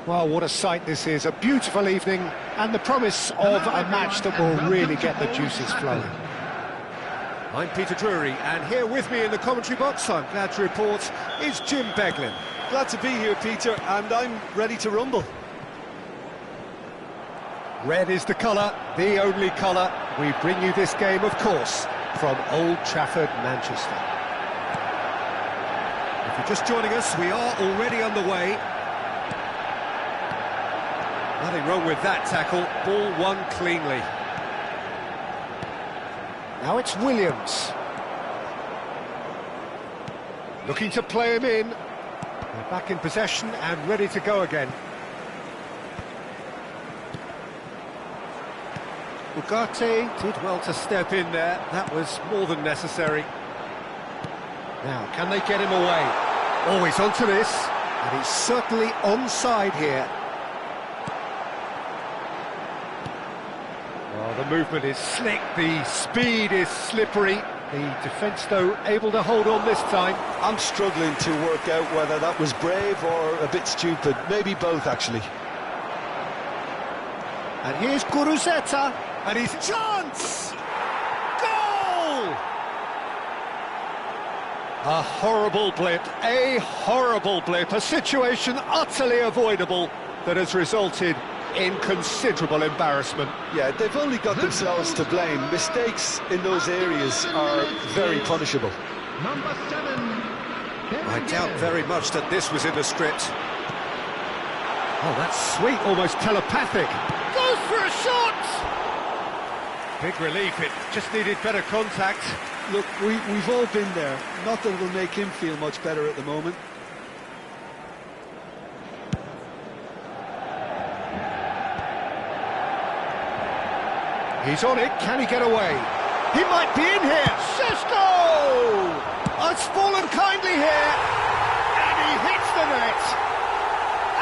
Well, what a sight this is, a beautiful evening, and the promise of a match that will really get the juices flowing. I'm Peter Drury, and here with me in the commentary box, I'm glad to report, is Jim Beglin. Glad to be here, Peter, and I'm ready to rumble. Red is the colour, the only colour. We bring you this game, of course, from Old Trafford, Manchester. If you're just joining us, we are already underway. Nothing wrong with that tackle, ball won cleanly. Now it's Williams. Looking to play him in. They're back in possession and ready to go again. Ugarte did well to step in there, that was more than necessary. Now, can they get him away? Oh, he's onto this, and he's certainly onside here. Well, the movement is slick, the speed is slippery. The defence, though, able to hold on this time. I'm struggling to work out whether that was brave or a bit stupid. Maybe both, actually. And here's Guruzeta, and his chance! Goal! A horrible blip, a situation utterly avoidable that has resulted in considerable embarrassment. Yeah, they've only got themselves to blame. Mistakes in those areas are very punishable. Number 7. I doubt very much that this was in the script. Oh, that's sweet, almost telepathic. Goes for a shot! Big relief, it just needed better contact. Look, we've all been there. Not that it'll make him feel much better at the moment. He's on it, can he get away? He might be in here! Šeško! It's fallen kindly here, and he hits the net.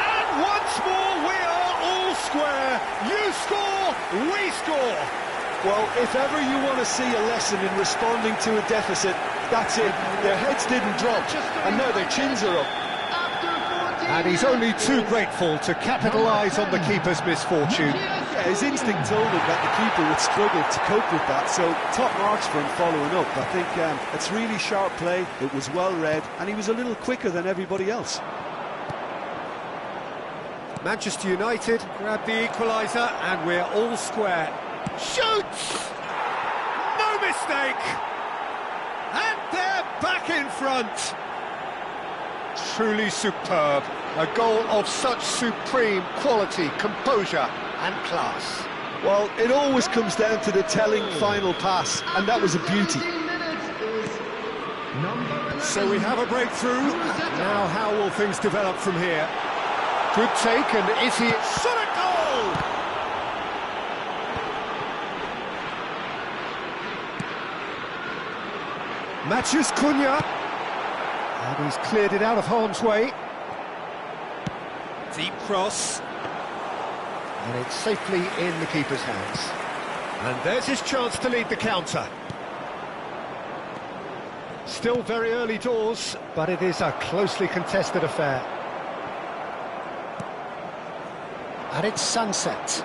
And once more we are all square. You score, we score. Well, if ever you want to see a lesson in responding to a deficit, that's it. Their heads didn't drop, and now their chins are up. And he's only too grateful to capitalise on the keeper's misfortune. Yeah, his instinct told him that the keeper would struggle to cope with that, so top marks for him following up. I think it's really sharp play, it was well read, and he was a little quicker than everybody else. Manchester United grab the equaliser, and we're all square. Shoots! No mistake! And they're back in front! Truly superb. A goal of such supreme quality, composure and class. Well, it always comes down to the telling final pass, and that was a beauty. So we have a breakthrough. Now how will things develop from here? Good take, and is he... Shot a goal! Matches Cunha. And he's cleared it out of harm's way. Deep cross. And it's safely in the keeper's hands. And there's his chance to lead the counter. Still very early doors, but it is a closely contested affair. And it's sunset.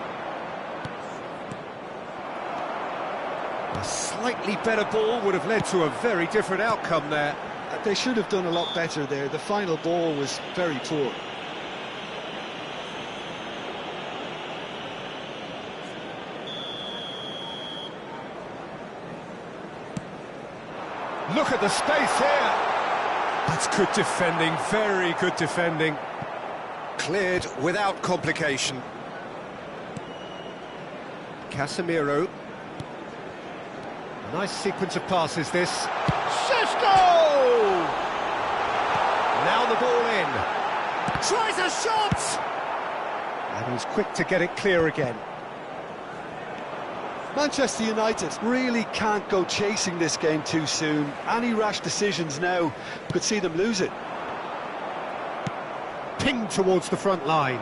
A slightly better ball would have led to a very different outcome there. They should have done a lot better there. The final ball was very poor. Look at the space here. That's good defending, very good defending. Cleared without complication. Casemiro. A nice sequence of passes this. Šeško! Now the ball in. Tries a shot! And he's quick to get it clear again. Manchester United really can't go chasing this game too soon. Any rash decisions now could see them lose it. Pinged towards the front line.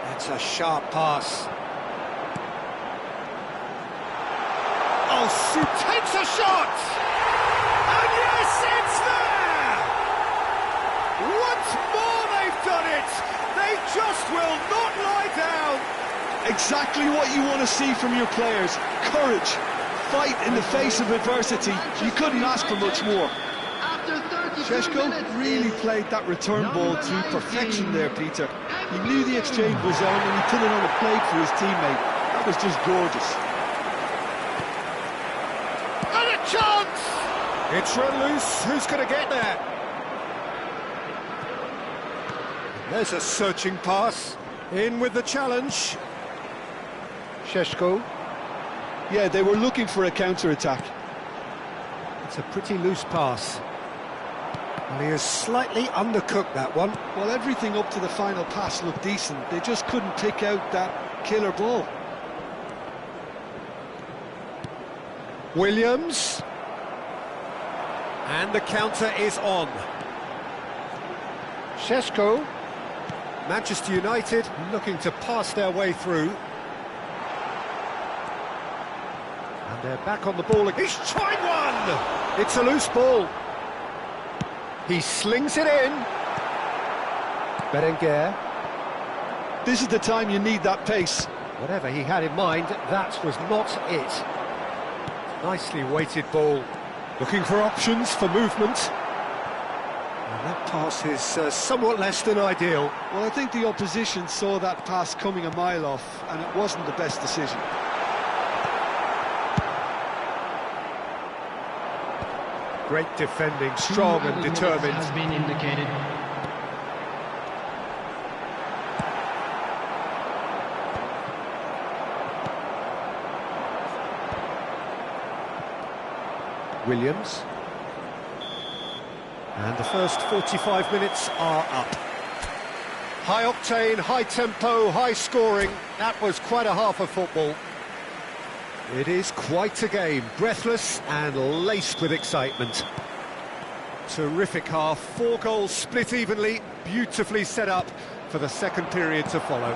That's a sharp pass. Oh, shoot, takes a shot! And yes, it's there! Once more they've done it! They just will not lie down! Exactly what you want to see from your players. Courage, fight in the face of adversity. You couldn't ask for much more. Šeško really played that return ball to perfection there, Peter. He knew the exchange was on and he put it on a plate for his teammate. That was just gorgeous. And a chance! It's run loose. Who's going to get there? There's a searching pass. In with the challenge. Šeško. Yeah, they were looking for a counter-attack. It's a pretty loose pass. And he has slightly undercooked that one. Well, everything up to the final pass looked decent. They just couldn't pick out that killer ball. Williams. And the counter is on. Šeško. Manchester United looking to pass their way through. And they're back on the ball. He's tried one! It's a loose ball. He slings it in. Berenguer. This is the time you need that pace. Whatever he had in mind, that was not it. Nicely weighted ball. Looking for options for movement. And that pass is somewhat less than ideal. Well, I think the opposition saw that pass coming a mile off, and it wasn't the best decision. Great defending, strong and determined. Has been indicated. Williams. And the first 45 minutes are up. High octane, high tempo, high scoring. That was quite a half of football. It is quite a game, breathless and laced with excitement. Terrific half, 4 goals split evenly, beautifully set up for the second period to follow.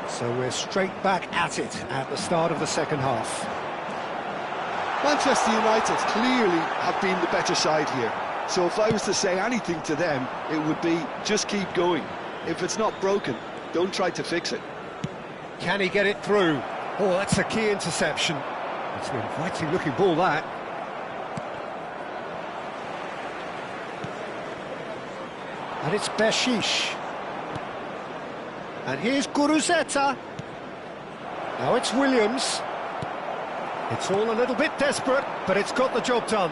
So we're straight back at it at the start of the second half. Manchester United clearly have been the better side here. So if I was to say anything to them, it would be just keep going. If it's not broken, don't try to fix it. Can he get it through? Oh, that's a key interception. It's an inviting looking ball, that. And it's Bešić. And here's Guruzeta. Now it's Williams. It's all a little bit desperate, but it's got the job done.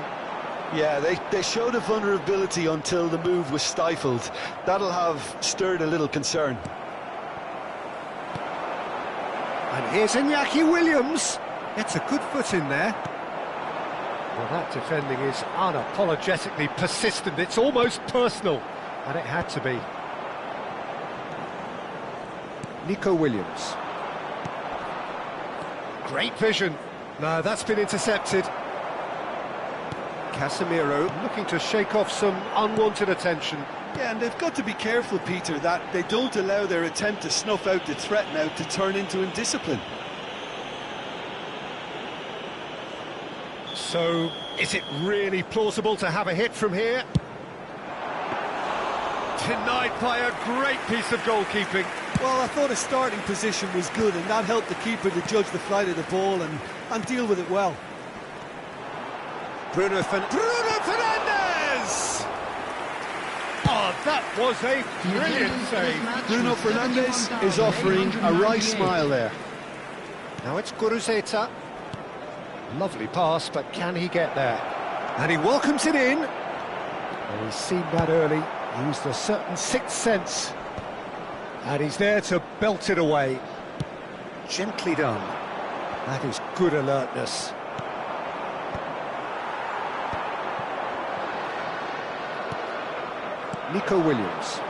Yeah, they showed a vulnerability until the move was stifled. That'll have stirred a little concern. And here's Iñaki Williams. It's a good foot in there. Well, that defending is unapologetically persistent. It's almost personal, and it had to be. Nico Williams. Great vision. No, that's been intercepted. Casemiro looking to shake off some unwanted attention. Yeah, and they've got to be careful, Peter, that they don't allow their attempt to snuff out the threat now to turn into indiscipline. So, is it really plausible to have a hit from here? Denied by a great piece of goalkeeping. Well, I thought his starting position was good, and that helped the keeper to judge the flight of the ball and deal with it well. Bruno Fernandes! Oh, that was a brilliant save. Bruno Fernandes is offering a wry smile there. Now it's Guruzeta. Lovely pass, but can he get there? And he welcomes it in. And he's seen that early, used a certain sixth sense. And he's there to belt it away. Gently done. That is good alertness. Nico Williams.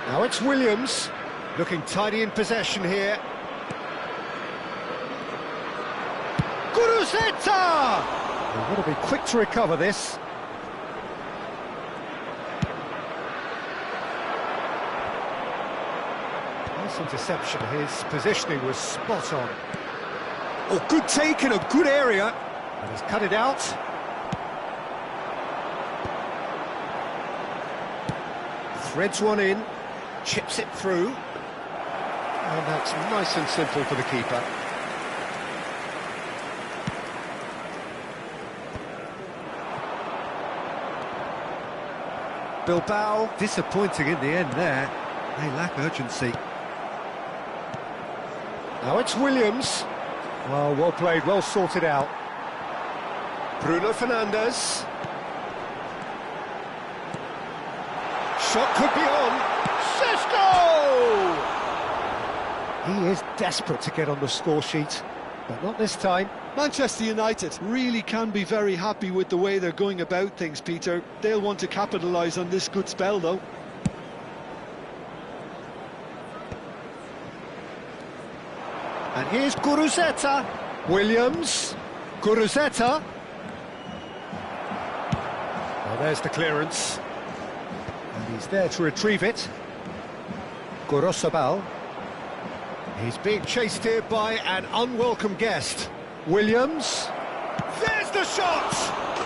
Now it's Williams, looking tidy in possession here. Guruzeta! They've got to be quick to recover this. Nice interception, his positioning was spot on. Oh, good take in a good area. And he's cut it out. Threads one in, chips it through. And that's nice and simple for the keeper. Bilbao, disappointing in the end there. They lack urgency. Now it's Williams. Well played, well sorted out. Bruno Fernandes. Shot could be on. Šeško! He is desperate to get on the score sheet, but not this time. Manchester United really can be very happy with the way they're going about things, Peter. They'll want to capitalise on this good spell, though. And here's Guruzeta. Williams. Guruzeta. Well, there's the clearance. And he's there to retrieve it. Gorosabal. He's being chased here by an unwelcome guest. Williams. There's the shot!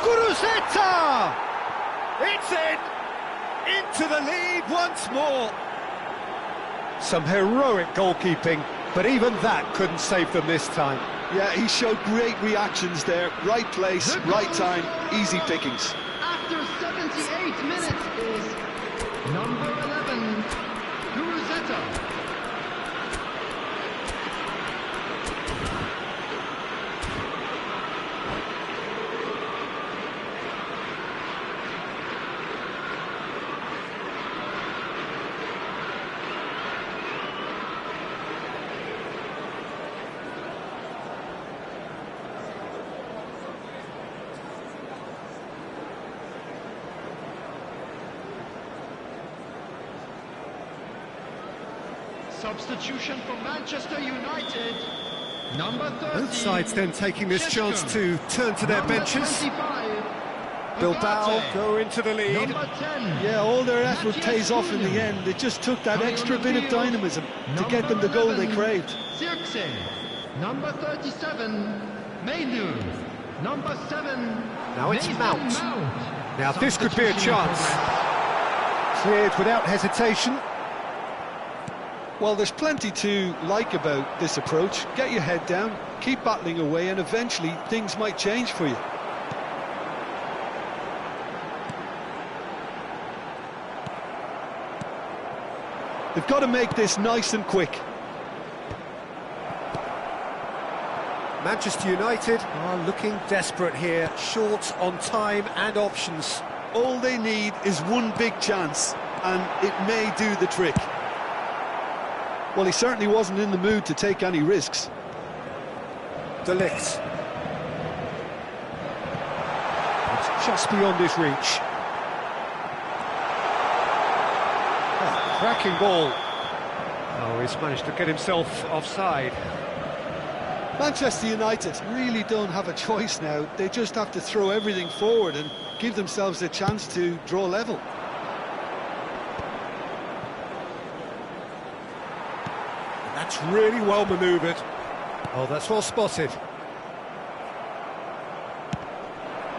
Guruzeta! It's in! Into the lead once more. Some heroic goalkeeping, but even that couldn't save them this time. Yeah, he showed great reactions there. Right place, right time, easy pickings. After 78 minutes is number 11, Guruzeta. Substitution for Manchester United, number 30. Both sides then taking this chance to turn to their benches. Bilbao go into the lead. Yeah, all their effort pays off in the end. They just took that extra bit of dynamism to get them the goal they craved. Zirkzee, number 37, Mainu, number 7. Now it's Mount. Now this could be a chance. Cleared without hesitation. Well, there's plenty to like about this approach. Get your head down, keep battling away, and eventually things might change for you. They've got to make this nice and quick. Manchester United are looking desperate here, short on time and options. All they need is one big chance, and it may do the trick. Well, he certainly wasn't in the mood to take any risks. De Ligt. It's just beyond his reach. Oh, cracking ball. Oh, he's managed to get himself offside. Manchester United really don't have a choice now. They just have to throw everything forward and give themselves a chance to draw level. That's really well manoeuvred. Oh, that's well spotted.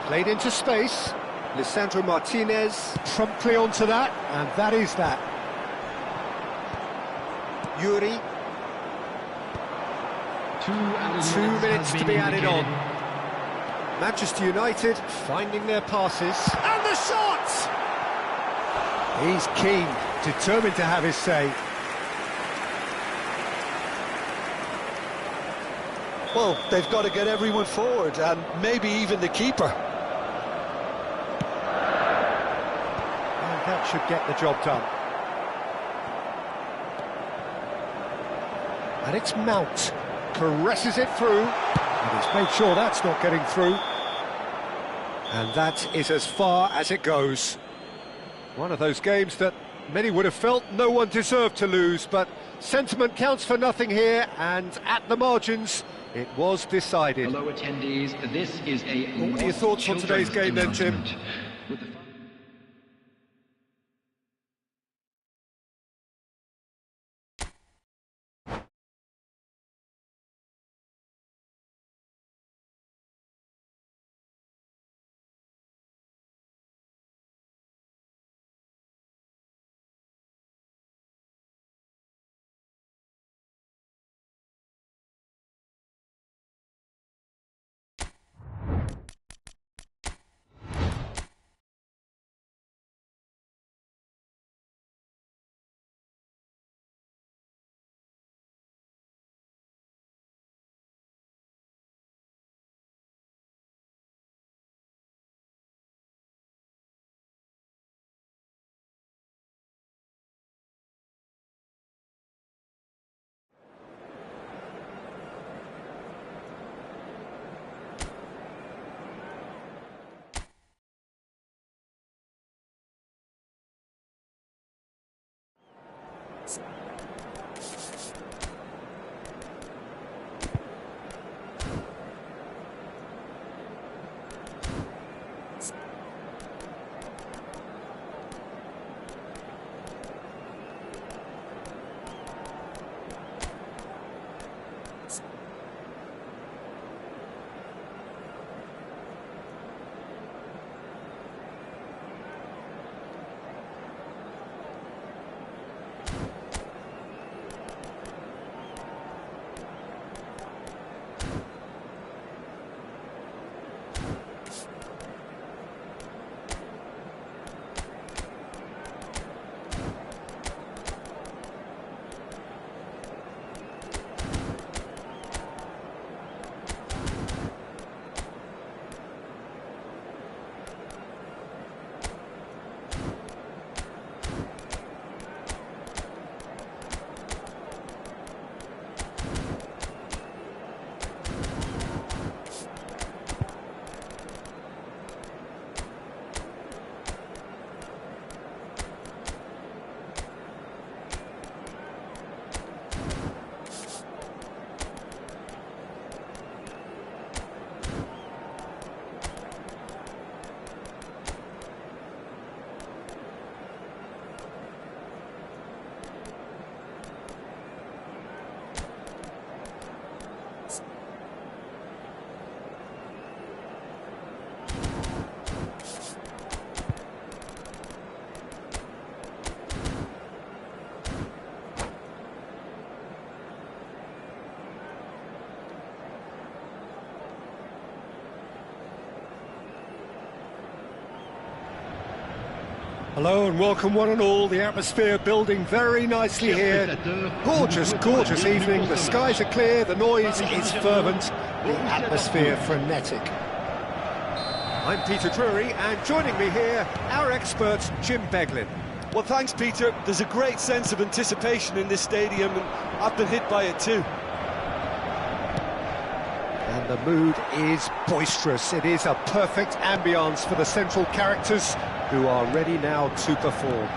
Played into space. Lisandro Martinez promptly onto that, and that is that. Yuri. 2 minutes to be added on. Manchester United finding their passes. And the shot! He's keen, determined to have his say. Well, they've got to get everyone forward, and maybe even the keeper. And that should get the job done. And it's Mount. Caresses it through. And he's made sure that's not getting through. And that is as far as it goes. One of those games that many would have felt no one deserved to lose, but sentiment counts for nothing here, and at the margins, it was decided. Hello attendees, this is a... What are your thoughts on today's game then, Jim? Hello and welcome one and all. The atmosphere building very nicely here. Gorgeous, gorgeous evening. The skies are clear, the noise is fervent, the atmosphere frenetic. I'm Peter Drury, and joining me here, our expert Jim Beglin. Well, thanks, Peter. There's a great sense of anticipation in this stadium, and I've been hit by it too. And the mood is boisterous. It is a perfect ambience for the central characters who are ready now to perform.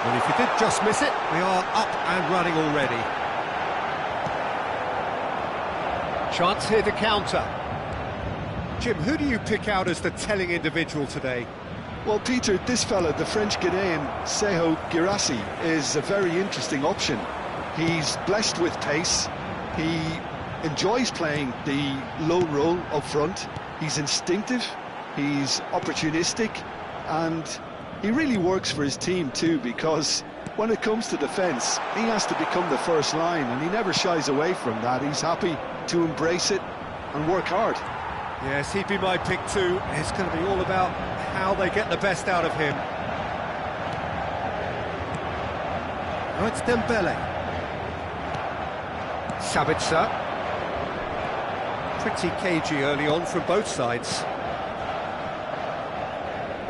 And if you did just miss it, we are up and running already. Chance here to counter. Jim, who do you pick out as the telling individual today? Well, Peter, this fella, the French Ghanaian Seho Girassi, is a very interesting option. He's blessed with pace. He enjoys playing the lone role up front. He's instinctive. He's opportunistic, and he really works for his team too, because when it comes to defence, he has to become the first line, and he never shies away from that. He's happy to embrace it and work hard. Yes, he'd be my pick too. It's going to be all about how they get the best out of him. Now it's Dembele. Sabitzer. Pretty cagey early on from both sides.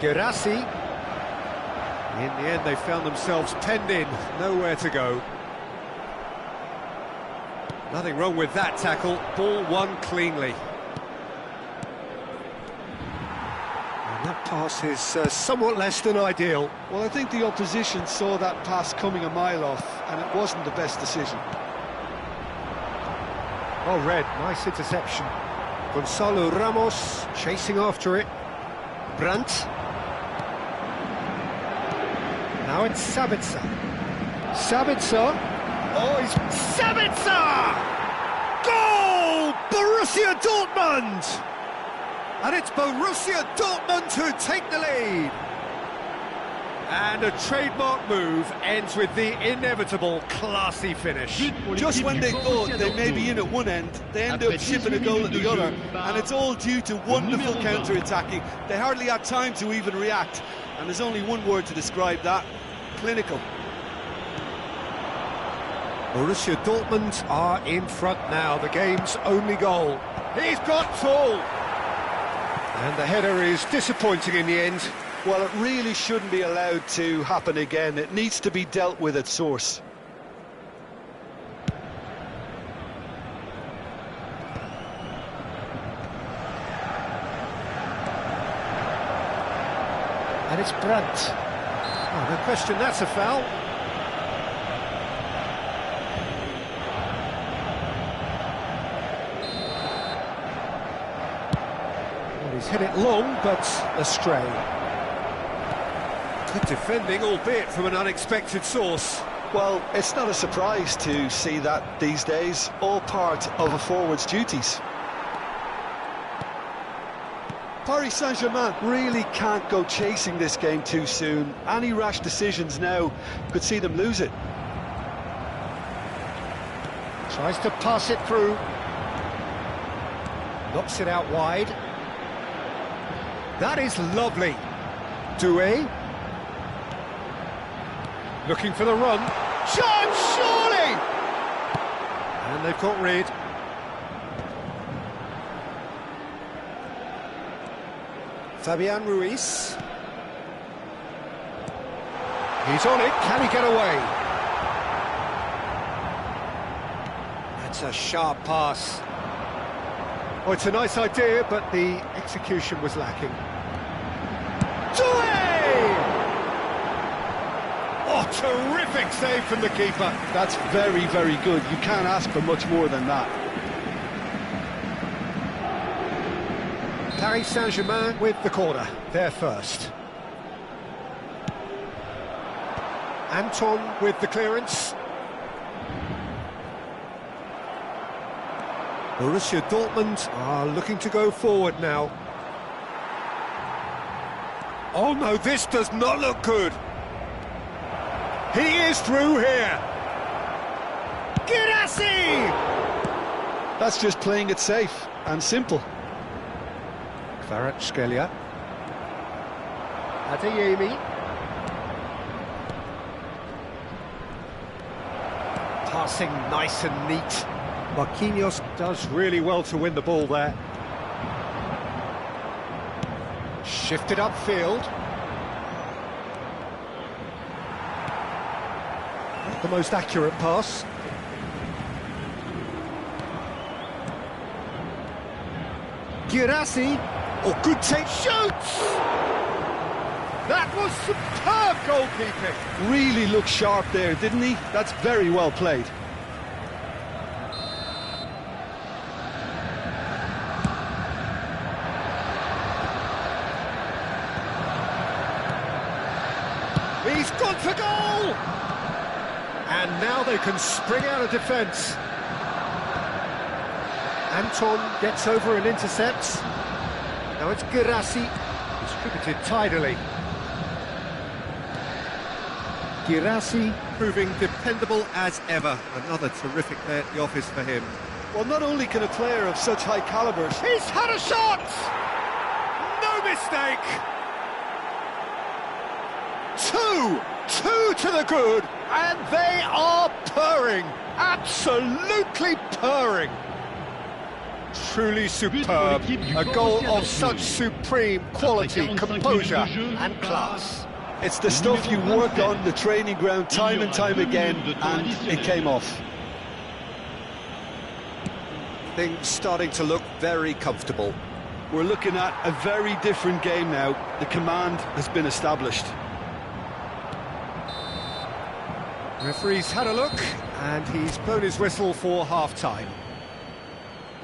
Girassi. In the end, they found themselves penned in, nowhere to go. Nothing wrong with that tackle, ball won cleanly. And that pass is somewhat less than ideal. Well, I think the opposition saw that pass coming a mile off, and it wasn't the best decision. Oh, Red, nice interception. Gonzalo Ramos chasing after it. Brandt. Now it's Sabitzer. Sabitzer. Oh, he's... Sabitzer! Goal! Borussia Dortmund! And it's Borussia Dortmund who take the lead. And a trademark move ends with the inevitable classy finish. Just when they thought they may be in at one end, they end up shipping a goal at the other, and it's all due to wonderful counter-attacking. They hardly had time to even react, and there's only one word to describe that: clinical. Borussia Dortmund are in front now, the game's only goal. He's got full! And the header is disappointing in the end. Well, it really shouldn't be allowed to happen again. It needs to be dealt with at source. And it's Brandt. Oh, no question, that's a foul. Well, he's hit it long, but astray. Good defending, albeit from an unexpected source. Well, it's not a surprise to see that these days, all part of a forward's duties. Paris Saint-Germain really can't go chasing this game too soon. Any rash decisions now could see them lose it. Tries to pass it through. Knocks it out wide. That is lovely. Doué. Looking for the run. Chance, surely! And they've got rid. Fabian Ruiz. He's on it. Can he get away? That's a sharp pass. Oh, it's a nice idea, but the execution was lacking. Doué! Oh, terrific save from the keeper. That's very, very good. You can't ask for much more than that. Paris Saint-Germain with the corner, they're first. Anton with the clearance. Borussia Dortmund are looking to go forward now. Oh no, this does not look good. He is through here. Girassi! That's just playing it safe and simple. Kvaratskhelia. Adeyemi. Passing nice and neat. Marquinhos does really well to win the ball there. Shifted upfield. Not the most accurate pass. Girassi. Oh, good take. Shoots! That was superb goalkeeping. Really looked sharp there, didn't he? That's very well played. He's gone for goal! And now they can spring out of defence. Anton gets over and intercepts. Now it's Girassi, distributed tidily. Girassi proving dependable as ever. Another terrific day at the office for him. Well, not only can a player of such high calibre... He's had a shot! No mistake! Two to the good, and they are purring, absolutely purring. Truly superb, a goal of such supreme quality, composure and class. It's the stuff you work on the training ground time and time again, and it came off. Things starting to look very comfortable. We're looking at a very different game now. The command has been established. Referee's had a look, and he's blown his whistle for half-time.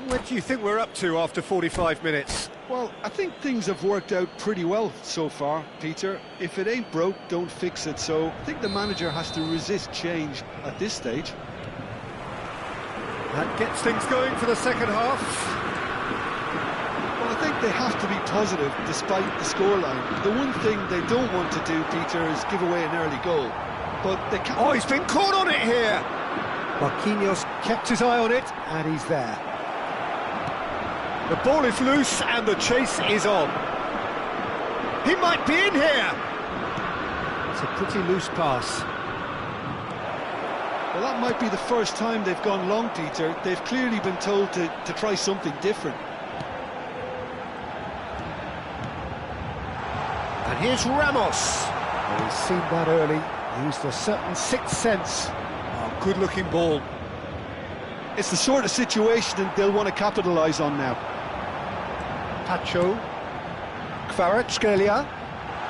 What do you think we're up to after 45 minutes? Well, I think things have worked out pretty well so far, Peter. If it ain't broke, don't fix it. So I think the manager has to resist change at this stage. That gets things going for the second half. Well, I think they have to be positive despite the scoreline. The one thing they don't want to do, Peter, is give away an early goal. But they can't... Oh, he's been caught on it here! Marquinhos kept his eye on it, and he's there. The ball is loose, and the chase is on. He might be in here! It's a pretty loose pass. Well, that might be the first time they've gone long, Peter. They've clearly been told to try something different. And here's Ramos. Oh, he's seen that early. Used a certain sixth sense. Oh, good-looking ball. It's the sort of situation they'll want to capitalise on now. Pacho. Kvaratskhelia.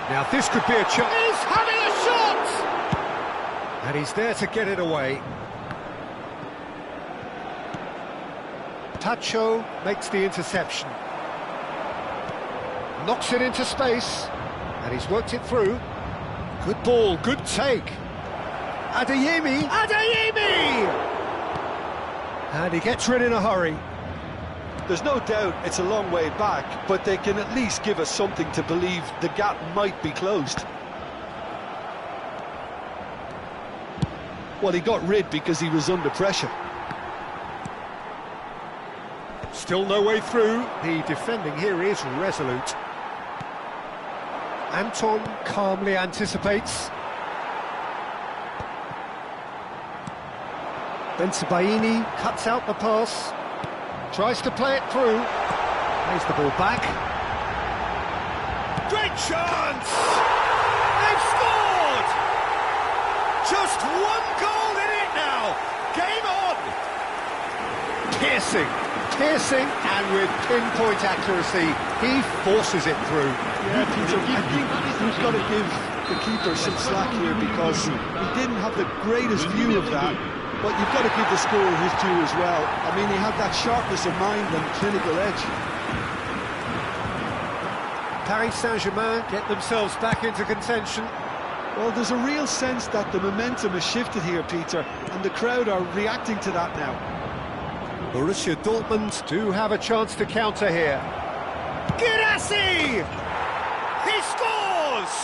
Now this could be a chance. He's having a shot! And he's there to get it away. Pacho makes the interception. Knocks it into space. And he's worked it through. Good ball, good take. Adeyemi! Adeyemi! And he gets rid in a hurry. There's no doubt it's a long way back, but they can at least give us something to believe the gap might be closed. Well, he got rid because he was under pressure. Still no way through. The defending here is resolute. Anton calmly anticipates. Bensebaini cuts out the pass. Tries to play it through. Plays the ball back. Great chance! They've scored! Just one goal in it now. Game on! Piercing, and with pinpoint accuracy, he forces it through. Yeah, Peter, I think we've got to give the keeper some slack here because he didn't have the greatest view of that, but you've got to give the scorer his due as well. I mean, he had that sharpness of mind and clinical edge. Paris Saint-Germain get themselves back into contention. Well, there's a real sense that the momentum has shifted here, Peter, and the crowd are reacting to that now. Borussia Dortmund do have a chance to counter here. Girassi! He scores!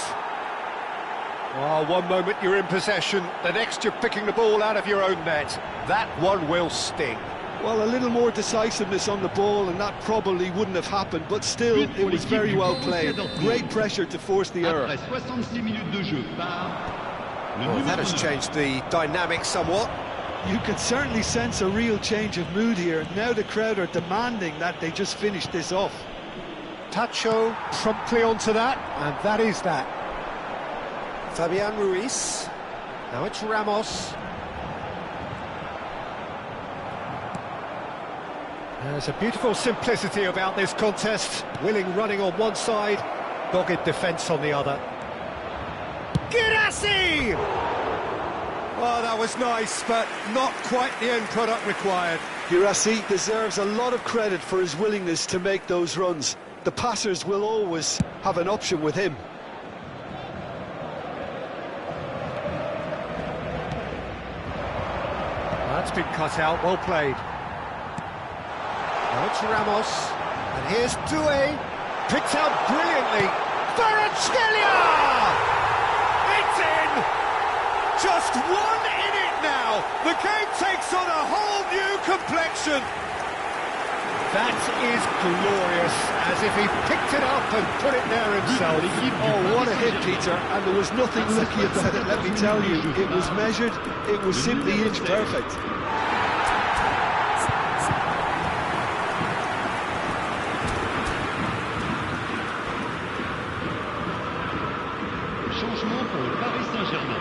Oh, one moment you're in possession, the next you're picking the ball out of your own net. That one will sting. Well, a little more decisiveness on the ball and that probably wouldn't have happened, but still, it was very well played. Great pressure to force the error. Après 66 minutes de jeu par le Well, that numéro has 9. changed the dynamic somewhat. You can certainly sense a real change of mood here. Now the crowd are demanding that they just finish this off. Tacho promptly onto that, and that is that. Fabian Ruiz. Now it's Ramos. There's a beautiful simplicity about this contest. Willing running on one side, dogged defence on the other. Girassi! Oh, that was nice, but not quite the end product required. Girassi deserves a lot of credit for his willingness to make those runs. The passers will always have an option with him. That's been cut out, well played. Now it's Ramos, and here's Doué, picked out brilliantly. Kvaratskhelia! It's in! Just one in it now. The game takes on a whole new complexion. That is glorious, as if he picked it up and put it there himself. Oh, what a hit, Peter, and there was nothing lucky about it, let me tell you. It was measured, it was simply inch perfect. Changement pour le Paris Saint-Germain.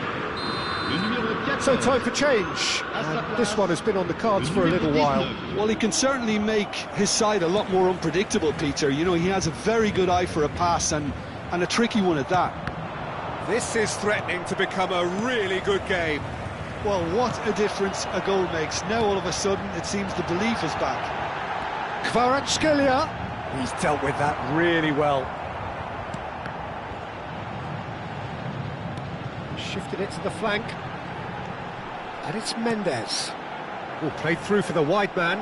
Le numéro 4. So time for change, and this one has been on the cards for a little while. Well, he can certainly make his side a lot more unpredictable, Peter. You know, he has a very good eye for a pass, and a tricky one at that. This is threatening to become a really good game. Well, what a difference a goal makes. Now, all of a sudden, it seems the belief is back. Kvaratskhelia, he's dealt with that really well. Shifted it to the flank. And it's Mendes. Oh, played through for the wide man.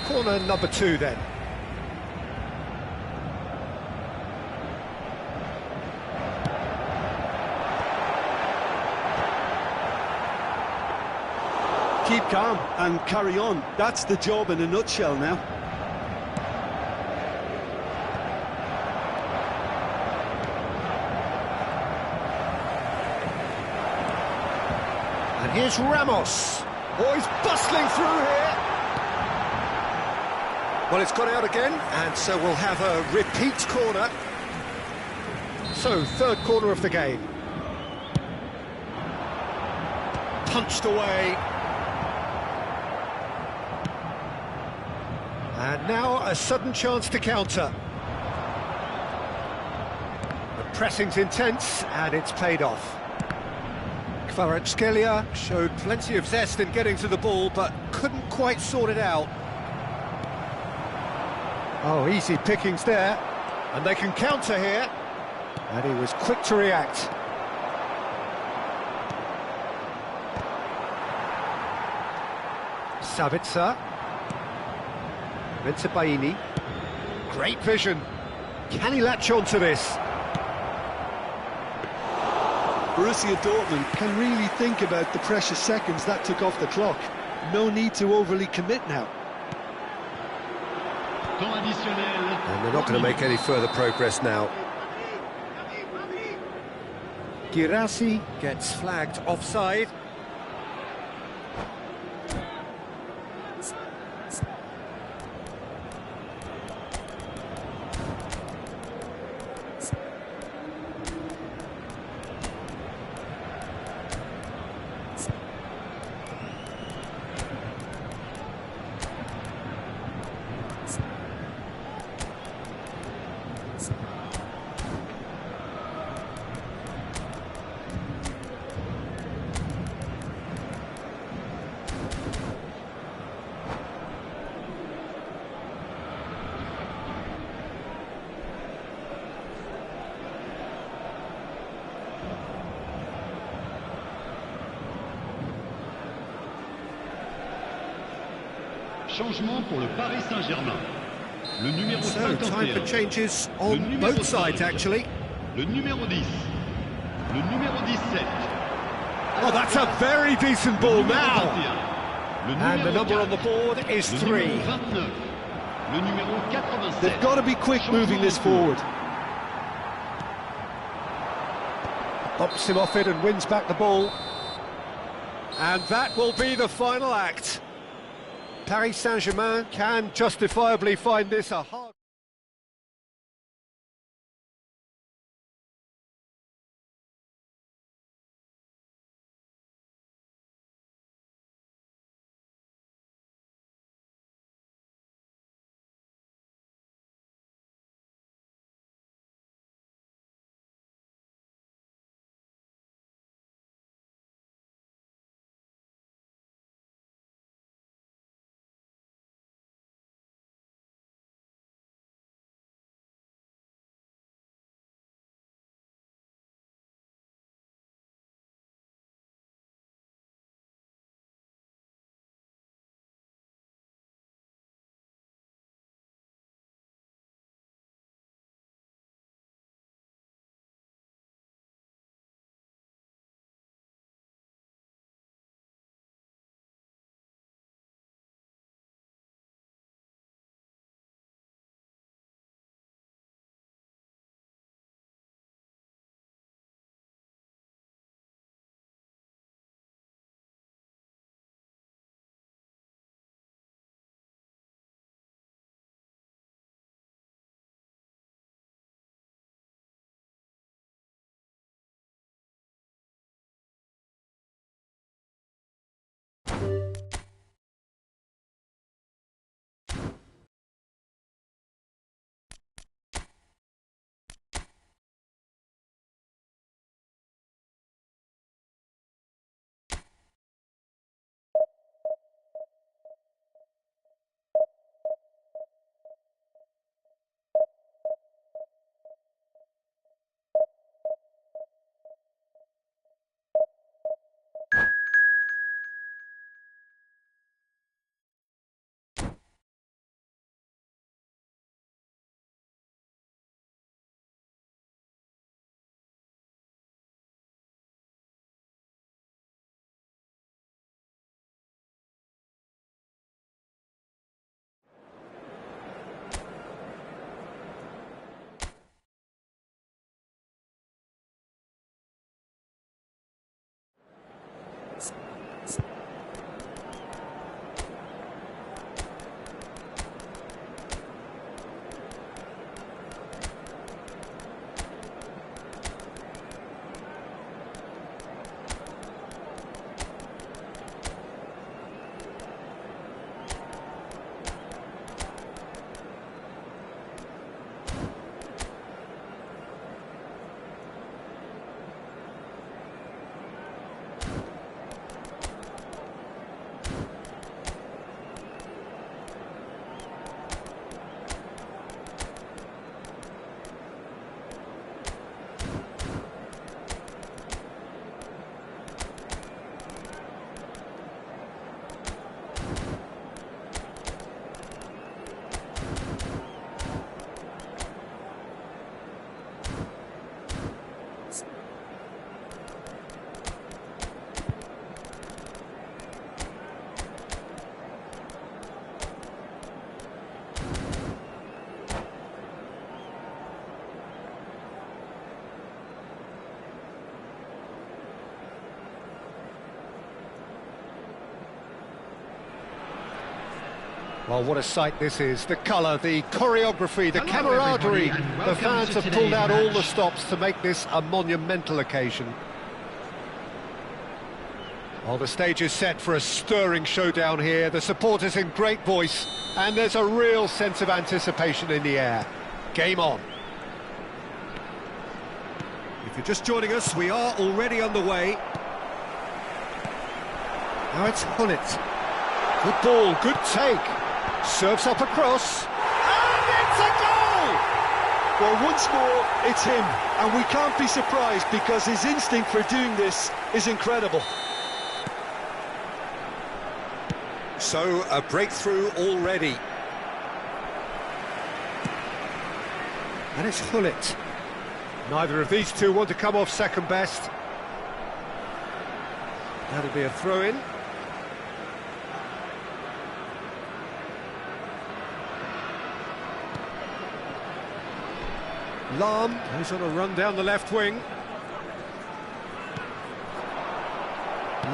Corner number 2 then. Keep calm and carry on. That's the job in a nutshell now. And here's Ramos. Oh, he's bustling through here. Well, it's gone out again, and so we'll have a repeat corner. So, third corner of the game. Punched away. And now a sudden chance to counter. The pressing's intense, and it's paid off. Kvaratskhelia showed plenty of zest in getting to the ball, but couldn't quite sort it out. Oh, easy pickings there, and they can counter here. And he was quick to react. Savitsa. Mentabaini. Great vision. Can he latch on to this? Borussia Dortmund can really think about the precious seconds that took off the clock. No need to overly commit now. Temps additionnel. And they're not going to make any further progress now. Girassi gets flagged offside. Changement pour le Paris Saint-Germain. Le numéro So, 51. time for changes on both sides, actually. Le numéro 10. Le numéro 17. Oh, that's a very decent ball now. And the number on the board is 3. They've got to be quick moving this forward. Bumps him off it and wins back the ball. And that will be the final act. Paris Saint-Germain can justifiably find this a hard... Well, what a sight this is. The colour, the choreography, the camaraderie. The fans have pulled out all the stops to make this a monumental occasion. Well, the stage is set for a stirring showdown here. The supporters in great voice, and there's a real sense of anticipation in the air. Game on. If you're just joining us, we are already underway. Now it's Hullet. Good ball, good take. Serves up across. And it's a goal! Well, once more, it's him. And we can't be surprised because his instinct for doing this is incredible. So, a breakthrough already. And it's Hullet. Neither of these two want to come off second best. That'll be a throw-in. Lahm, who's on a run down the left wing.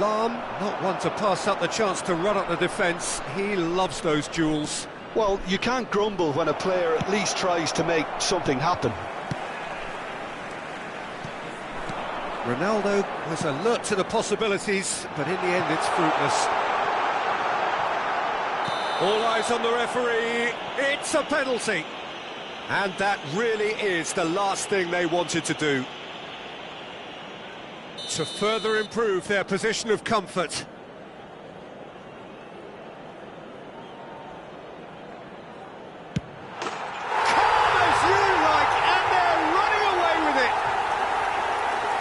Lahm, not one to pass up the chance to run up the defence. He loves those duels. Well, you can't grumble when a player at least tries to make something happen. Ronaldo was alert to the possibilities, but in the end it's fruitless. All eyes on the referee. It's a penalty. And that really is the last thing they wanted to do. To further improve their position of comfort. Calm as you like, and they're running away with it.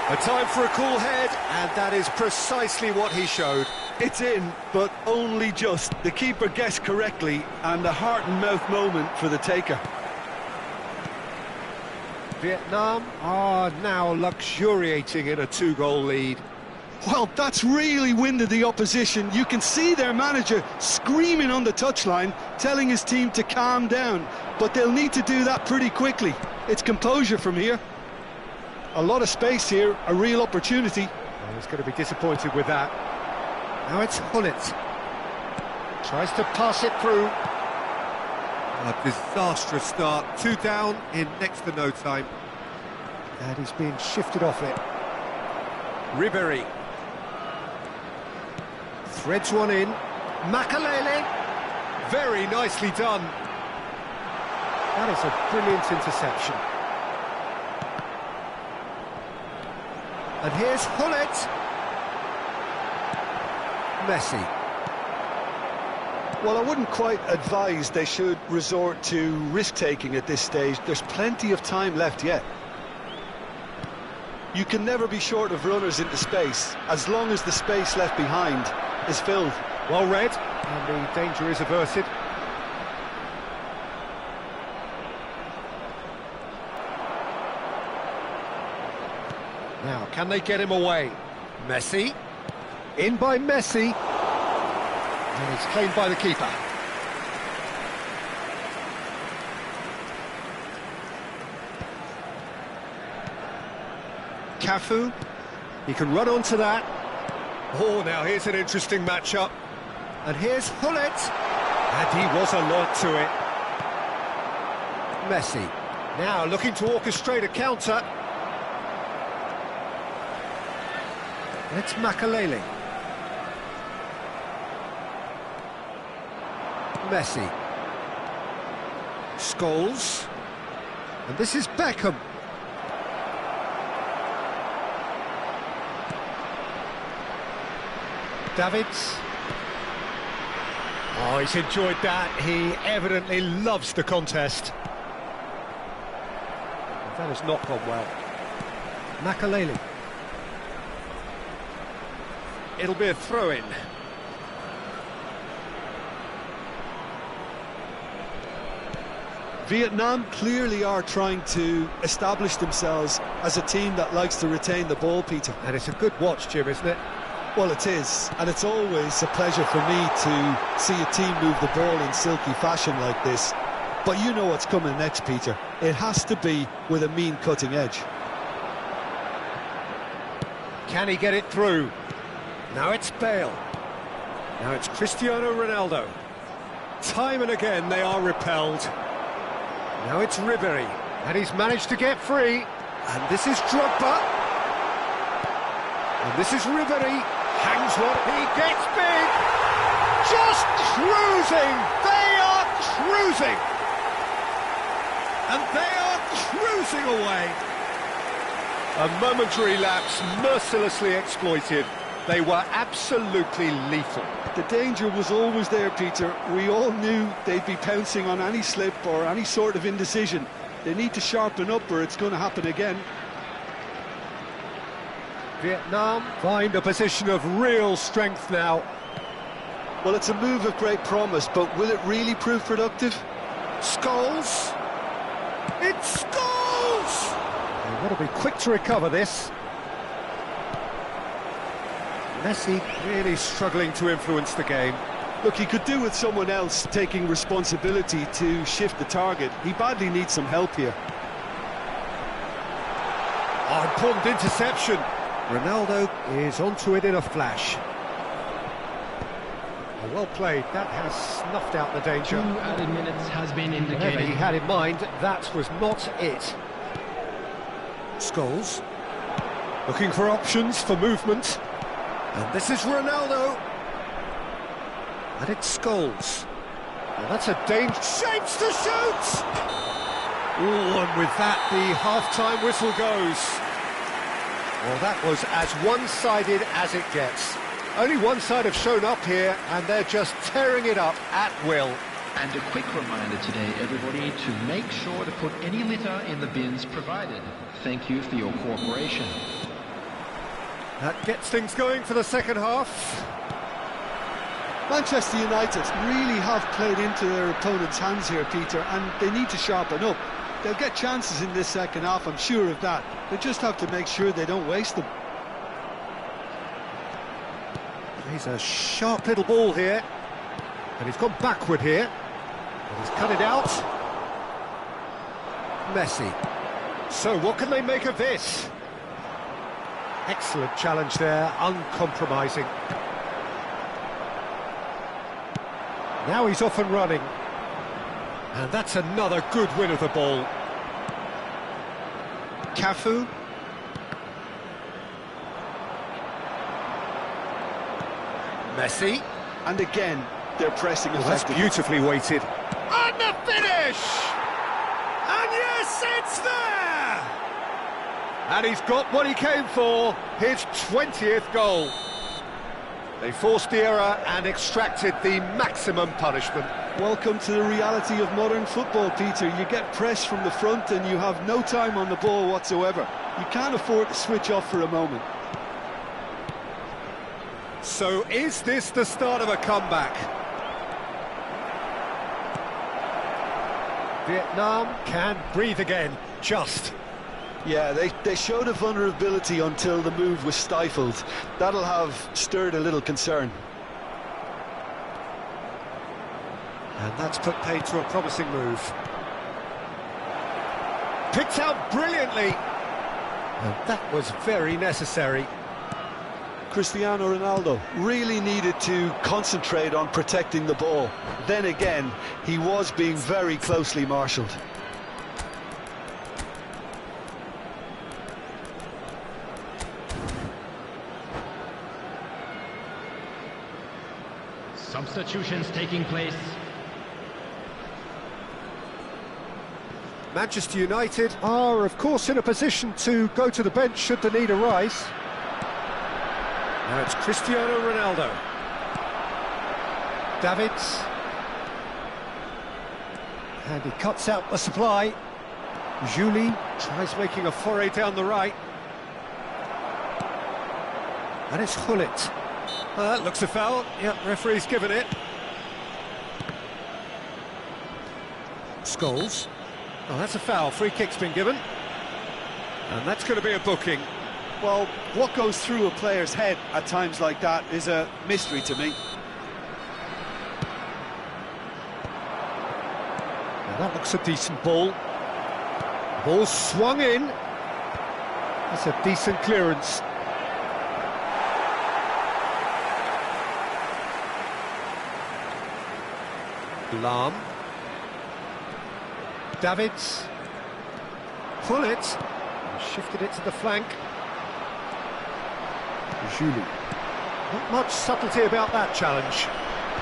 A time for a cool head, and that is precisely what he showed. It's in, but only just. The keeper guessed correctly, and a heart-and-mouth moment for the taker. Vietnam are now luxuriating in a 2-goal lead. Well, that's really winded the opposition. You can see their manager screaming on the touchline, telling his team to calm down. But they'll need to do that pretty quickly. It's composure from here. A lot of space here, a real opportunity. Well, he's going to be disappointed with that. Now it's Hullet. Tries to pass it through. A disastrous start. 2 down in next to no time. And he's being shifted off it. Ribéry. Threads one in. Makalele. Very nicely done. That is a brilliant interception. And here's Hullet. Messi. Well, I wouldn't quite advise they should resort to risk-taking at this stage. There's plenty of time left yet. You can never be short of runners into space, as long as the space left behind is filled. Well read, and the danger is averted. Now, can they get him away? Messi. In by Messi. And it's claimed by the keeper. Cafu. He can run onto that. Oh, now here's an interesting matchup. And here's Hullet. And he was alert to it. Messi. Now looking to orchestrate a counter. It's Makalele. Messi. Scholes. And this is Beckham. Davids. Oh, he's enjoyed that. He evidently loves the contest. That has not gone well. Makalele. It'll be a throw-in. Vietnam clearly are trying to establish themselves as a team that likes to retain the ball, Peter. And it's a good watch, Jim, isn't it? Well, it is, and it's always a pleasure for me to see a team move the ball in silky fashion like this. But you know what's coming next, Peter. It has to be with a mean cutting edge. Can he get it through? Now it's Bale. Now it's Cristiano Ronaldo. Time and again they are repelled. Now it's Ribéry, and he's managed to get free. And this is Drogba. And this is Ribéry. Hangs one, he gets big. Just cruising. They are cruising. And they are cruising away. A momentary lapse mercilessly exploited. They were absolutely lethal. The danger was always there, Peter. We all knew they'd be pouncing on any slip or any sort of indecision. They need to sharpen up or it's going to happen again. Vietnam find a position of real strength now. Well, it's a move of great promise, but will it really prove productive? Scholes. It's Scholes! They've got to be quick to recover this. Messi really struggling to influence the game. Look, he could do with someone else taking responsibility to shift the target. He badly needs some help here. Oh, important interception. Ronaldo is onto it in a flash. Oh, well played. That has snuffed out the danger. 2 added minutes has been Whatever indicated. he had in mind, that was not it. Scholes looking for options for movement. And this is Ronaldo. And it's Scholes. Well, that's a danger. Shapes to shoot! Oh, and with that, the half-time whistle goes. Well, that was as one-sided as it gets. Only one side have shown up here, and they're just tearing it up at will. And a quick reminder today, everybody, to make sure to put any litter in the bins provided. Thank you for your cooperation. That gets things going for the second half. Manchester United really have played into their opponent's hands here, Peter, and they need to sharpen up. They'll get chances in this second half, I'm sure of that. They just have to make sure they don't waste them. He's a sharp little ball here. And he's gone backward here. And he's cut it out. Messi. So what can they make of this? Excellent challenge there, uncompromising. Now he's off and running. And that's another good win of the ball. Cafu. Messi. And again, they're pressing Well, that's effectively. beautifully weighted. And the finish! And yes, it's there! And he's got what he came for, his 20th goal. They forced the error and extracted the maximum punishment. Welcome to the reality of modern football, Peter. You get press from the front and you have no time on the ball whatsoever. You can't afford to switch off for a moment. So is this the start of a comeback? Vietnam can breathe again, just. Yeah, they showed a vulnerability until the move was stifled. That'll have stirred a little concern. And that's put paid to a promising move. Picked out brilliantly. And that was very necessary. Cristiano Ronaldo really needed to concentrate on protecting the ball. Then again, he was being very closely marshalled. Substitutions taking place. Manchester United are, of course, in a position to go to the bench should the need arise. Now it's Cristiano Ronaldo. Davids. And he cuts out the supply. Juli tries making a foray down the right. And it's Hullet. That looks a foul. Yep, referee's given it. Scholes. Oh, that's a foul. Free kick's been given. And that's going to be a booking. Well, what goes through a player's head at times like that is a mystery to me. Now that looks a decent ball. Ball swung in. That's a decent clearance. Lahm. Davids. Pull it. Shifted it to the flank. Juli. Not much subtlety about that challenge.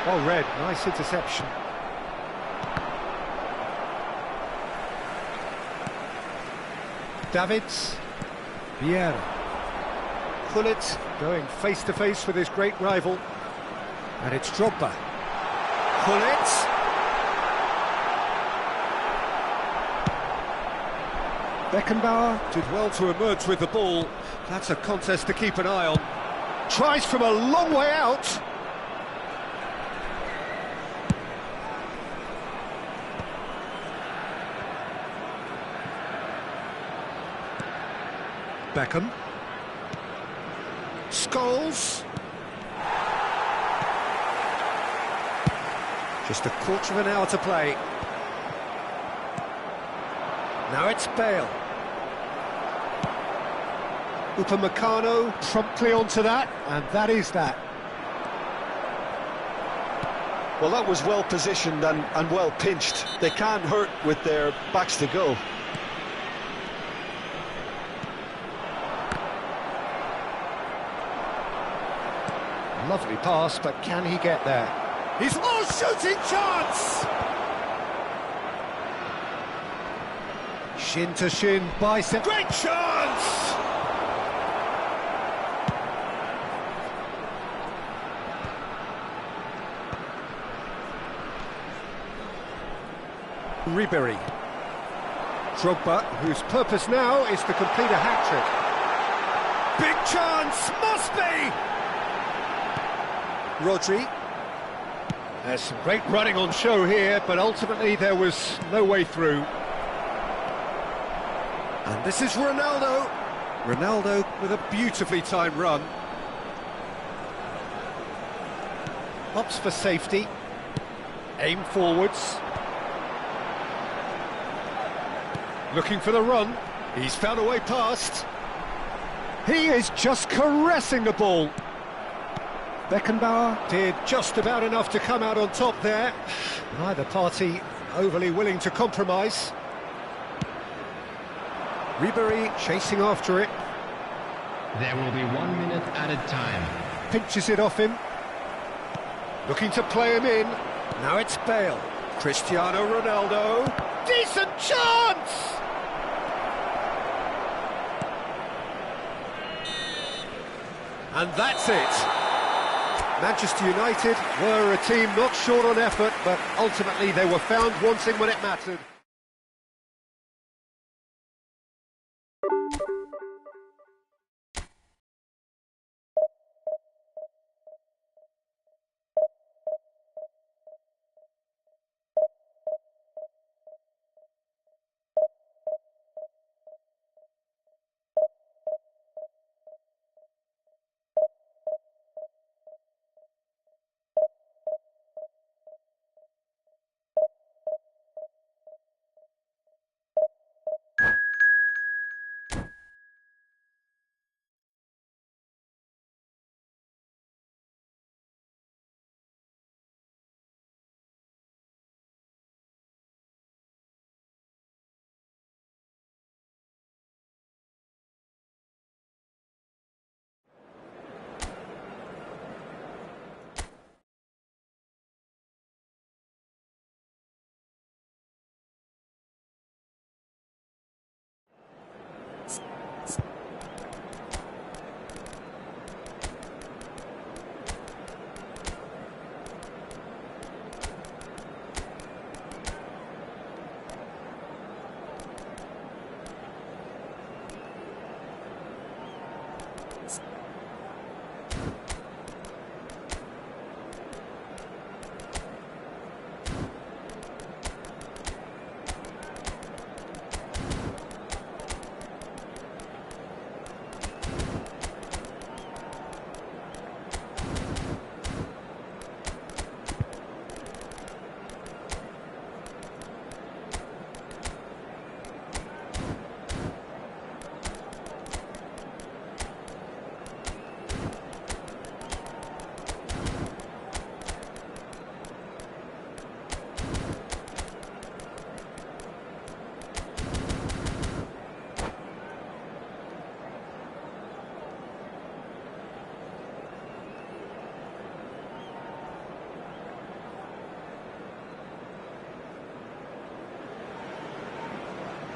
Well read, nice interception. Davids. Vieira. Pull it, going face to face with his great rival. And it's Drogba. Pull it. Beckenbauer did well to emerge with the ball. That's a contest to keep an eye on. Tries from a long way out. Beckham. Scholes. Just a quarter of an hour to play. Now it's Bale. Upamecano promptly onto that, and that is that. Well, that was well positioned and well pinched. They can't hurt with their backs to goal. Lovely pass, but can he get there? He's shooting chance! Shin to shin, bicep. Great chance! Ribery. Drogba, whose purpose now is to complete a hat-trick. Big chance, must be! Rodri. There's some great running on show here, but ultimately there was no way through. And this is Ronaldo. Ronaldo with a beautifully timed run. Opts for safety. Aim forwards. Looking for the run. He's found a way past. He is just caressing the ball. Beckenbauer did just about enough to come out on top there. Neither party overly willing to compromise. Ribery chasing after it. There will be 1 minute added time. Pinches it off him. Looking to play him in. Now it's Bale. Cristiano Ronaldo. Decent chance! And that's it. Manchester United were a team not short on effort, but ultimately they were found wanting when it mattered.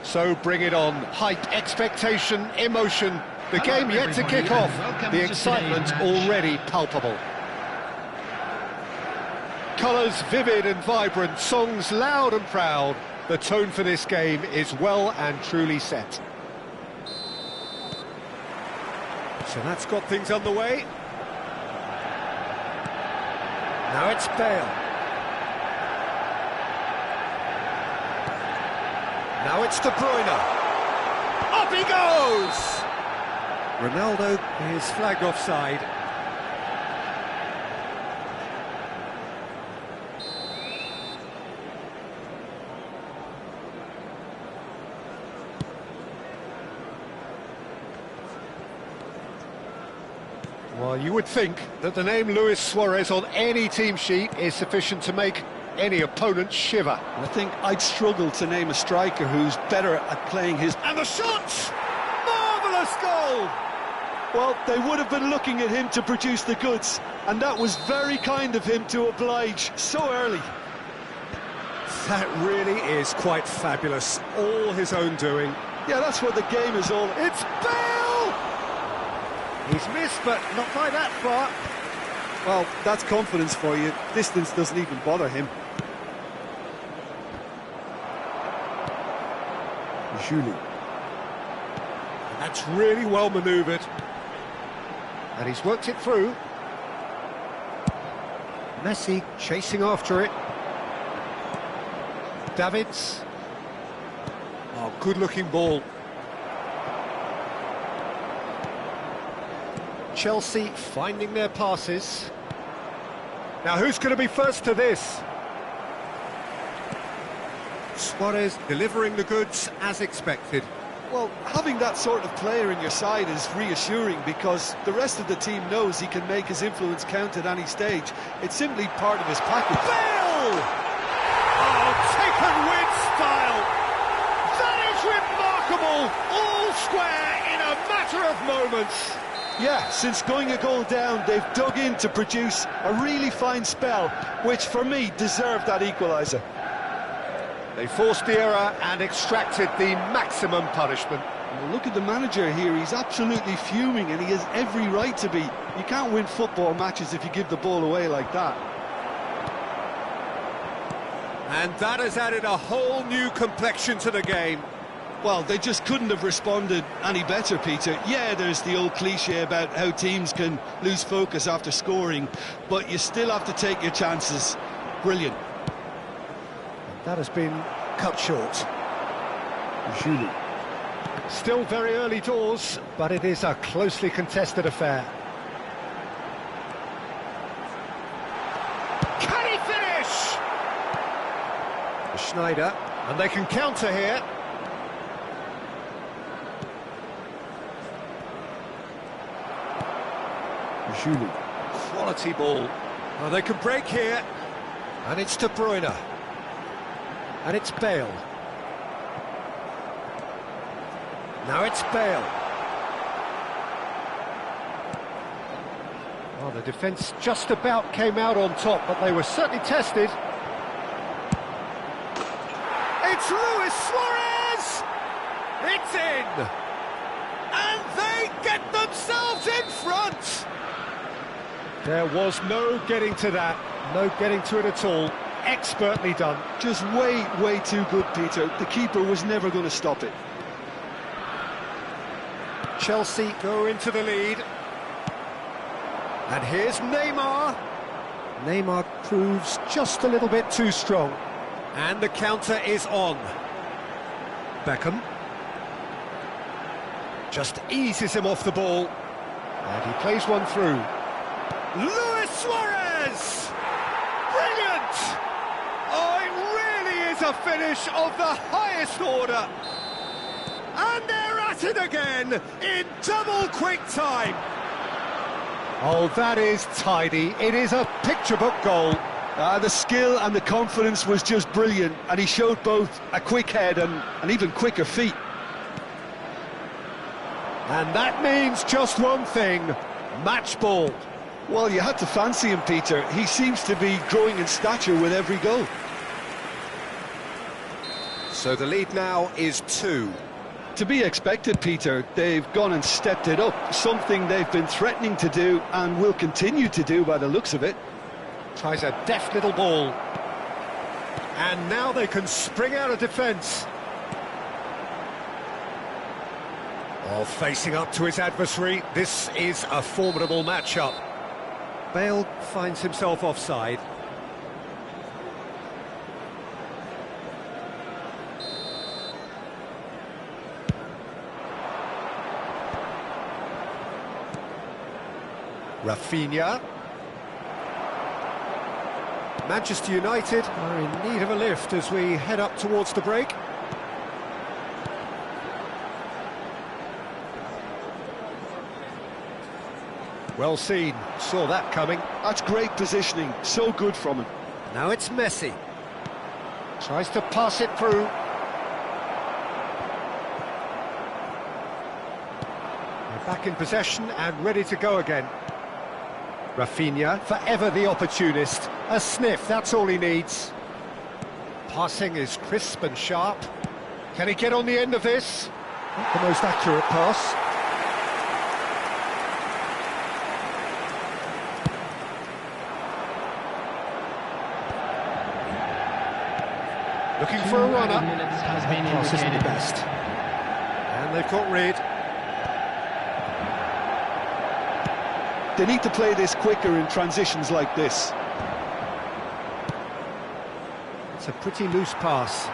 So bring it on. Hype, expectation, emotion. The game yet to kick off. The excitement already palpable. Colours vivid and vibrant, songs loud and proud. The tone for this game is well and truly set. So that's got things underway. Now it's Bale. Now it's De Bruyne. Up he goes! Ronaldo is flagged offside. Well, you would think that the name Luis Suarez on any team sheet is sufficient to make any opponent shiver. I think I'd struggle to name a striker who's better at playing his... And the shot! Marvellous goal! Well, they would have been looking at him to produce the goods, and that was very kind of him to oblige so early. That really is quite fabulous. All his own doing. Yeah, that's what the game is all... It's Bale! He's missed, but not by that far. Well, that's confidence for you. Distance doesn't even bother him. Julie. That's really well manoeuvred. And he's worked it through. Messi chasing after it. Davids. Oh, good-looking ball. Chelsea finding their passes. Now, who's going to be first to this? Suarez delivering the goods as expected. Well, having that sort of player in your side is reassuring because the rest of the team knows he can make his influence count at any stage. It's simply part of his package. Bale! Oh, taken with style! That is remarkable! All square in a matter of moments. Yeah, since going a goal down, they've dug in to produce a really fine spell, which for me deserved that equaliser. They forced the error and extracted the maximum punishment. Well, look at the manager here, he's absolutely fuming and he has every right to be. You can't win football matches if you give the ball away like that. And that has added a whole new complexion to the game. Well, they just couldn't have responded any better, Peter. Yeah, there's the old cliche about how teams can lose focus after scoring, but you still have to take your chances. Brilliant. That has been cut short. Julie. Still very early doors, but it is a closely contested affair. Can he finish? Schneider, and they can counter here. Julie. Quality ball. Oh, they can break here. And it's De Bruyne. And it's Bale. Now it's Bale. Well, the defence just about came out on top, but they were certainly tested. It's Luis Suarez! It's in! And they get themselves in front! There was no getting to that, no getting to it at all. Expertly done. Just way too good, Peter. The keeper was never going to stop it. Chelsea go into the lead. And here's Neymar. Neymar proves just a little bit too strong. And the counter is on. Beckham. Just eases him off the ball. And he plays one through. Luis Suarez! Brilliant! Oh, it really is a finish of the highest order. And they're at it again in double quick time. Oh, that is tidy. It is a picture book goal. The skill and the confidence was just brilliant, and he showed both a quick head and even quicker feet. And that means just one thing, match ball. Well, you had to fancy him, Peter. He seems to be growing in stature with every goal. So the lead now is 2. To be expected, Peter. They've gone and stepped it up, something they've been threatening to do and will continue to do by the looks of it. Tries a deft little ball. And now they can spring out of defence. Oh, facing up to his adversary, this is a formidable matchup. Bale finds himself offside. Rafinha. Manchester United are in need of a lift as we head up towards the break. Well seen, saw that coming. That's great positioning, so good from him. Now it's Messi. Tries to pass it through. They're back in possession and ready to go again. Rafinha, forever the opportunist. A sniff, that's all he needs. Passing is crisp and sharp. Can he get on the end of this? Not the most accurate pass. Looking for a runner. Pass isn't the best. And they've got rid. They need to play this quicker in transitions like this. It's a pretty loose pass.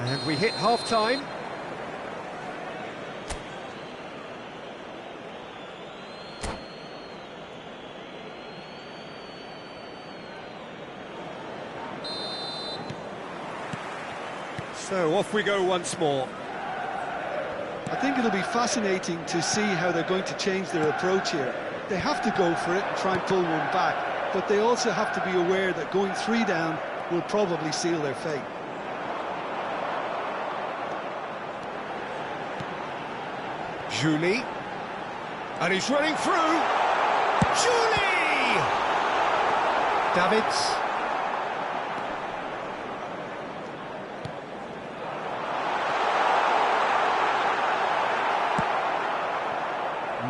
And we hit half-time. So off we go once more. I think it'll be fascinating to see how they're going to change their approach here. They have to go for it and try and pull one back, but they also have to be aware that going 3 down will probably seal their fate. Julie, and he's running through. Julie! Davids.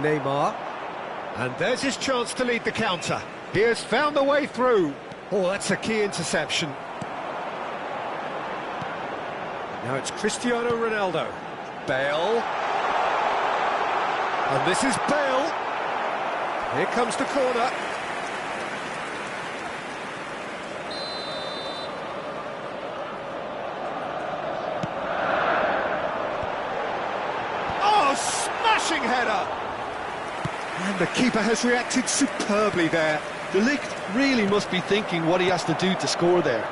Neymar, and there's his chance to lead the counter. He has found the way through. Oh, that's a key interception. Now it's Cristiano Ronaldo. Bale. And this is Bale. Here comes the corner. Oh, smashing header! And the keeper has reacted superbly there. De Ligt really must be thinking what he has to do to score there.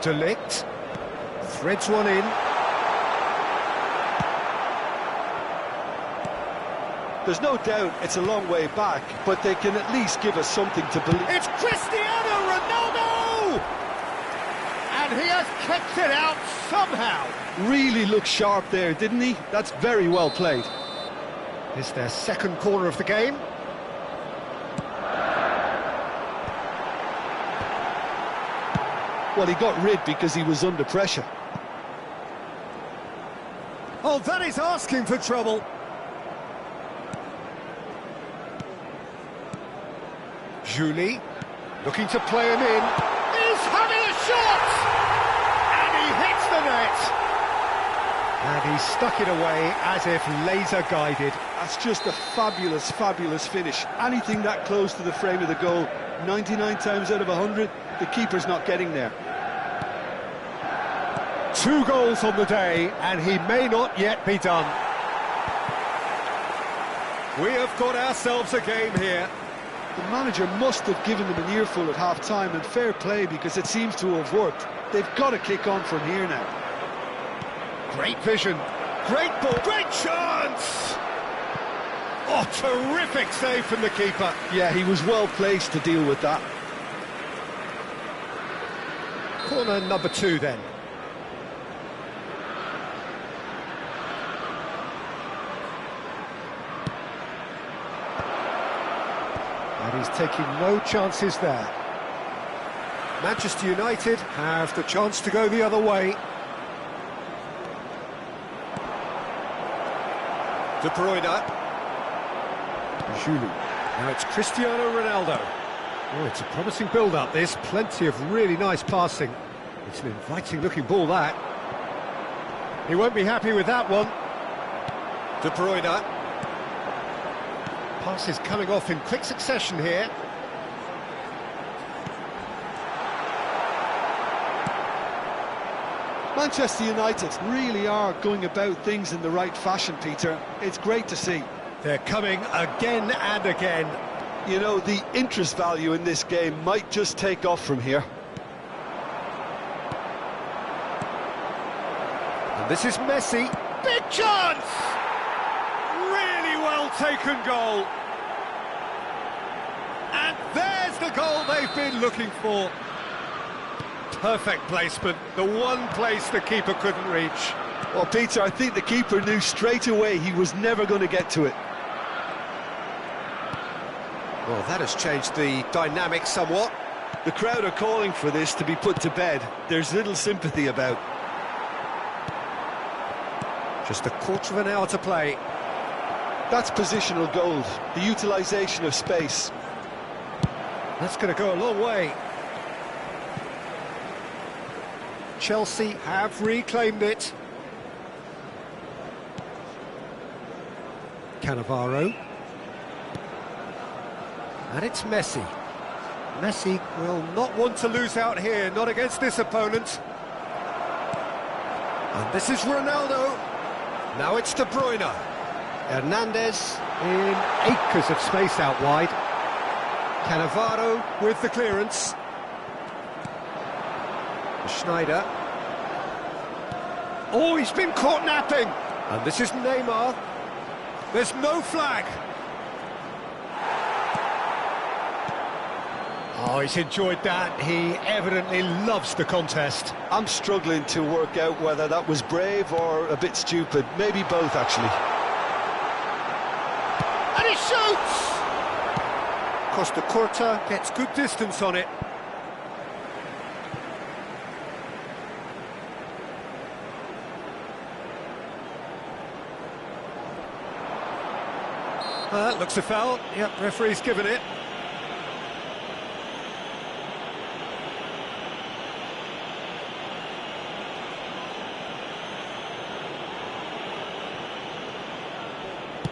De Ligt threads one in. There's no doubt it's a long way back, but they can at least give us something to believe. It's Cristiano Ronaldo! And he has kept it out somehow. Really looked sharp there, didn't he? That's very well played. It's their second corner of the game. Well, he got rid because he was under pressure. Oh, that is asking for trouble. Julie, looking to play him in. He's having a shot! And he hits the net! And he stuck it away as if laser-guided. That's just a fabulous, fabulous finish. Anything that close to the frame of the goal, 99 times out of 100, the keeper's not getting there. 2 goals on the day, and he may not yet be done. We have got ourselves a game here. The manager must have given them an earful at half-time, and fair play because it seems to have worked. They've got to kick on from here now. Great vision, great ball, great chance! Oh, terrific save from the keeper. Yeah, he was well placed to deal with that. Corner number 2 then. And he's taking no chances there. Manchester United have the chance to go the other way. De Bruyne. Julie. Now it's Cristiano Ronaldo. Oh, it's a promising build-up, this. Plenty of really nice passing. It's an inviting-looking ball, that. He won't be happy with that one. De Bruyne. Passes coming off in quick succession here. Manchester United really are going about things in the right fashion, Peter. It's great to see. They're coming again and again. You know, the interest value in this game might just take off from here. And this is Messi. Big chance! well-taken goal. And there's the goal they've been looking for. Perfect placement, the one place the keeper couldn't reach. Well, Peter, I think the keeper knew straight away he was never going to get to it. Well, that has changed the dynamic somewhat. The crowd are calling for this to be put to bed. There's little sympathy about. Just a quarter of an hour to play. That's positional gold, the utilisation of space. That's going to go a long way. Chelsea have reclaimed it. Cannavaro. And it's Messi. Messi will not want to lose out here, not against this opponent. And this is Ronaldo. Now it's De Bruyne. Hernandez in acres of space out wide. Cannavaro with the clearance. Schneider. Oh, he's been caught napping. And this is Neymar. There's no flag. Oh, he's enjoyed that. He evidently loves the contest. I'm struggling to work out whether that was brave or a bit stupid. Maybe both, actually. And he shoots! Costa Curta gets good distance on it. That looks a foul. Yep, referee's given it.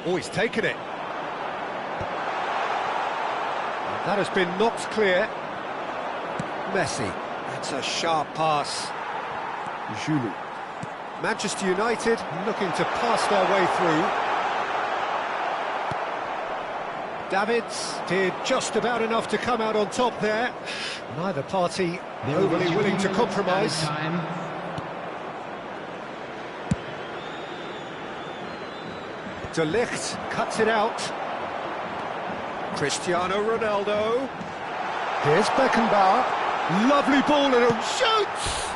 Oh, he's taken it. That has been knocked clear. Messi. That's a sharp pass. Giroud. Manchester United looking to pass their way through. Davids did just about enough to come out on top there. Neither party overly willing to compromise. De Ligt cuts it out. Cristiano Ronaldo. Here's Beckenbauer. Lovely ball and a shoots!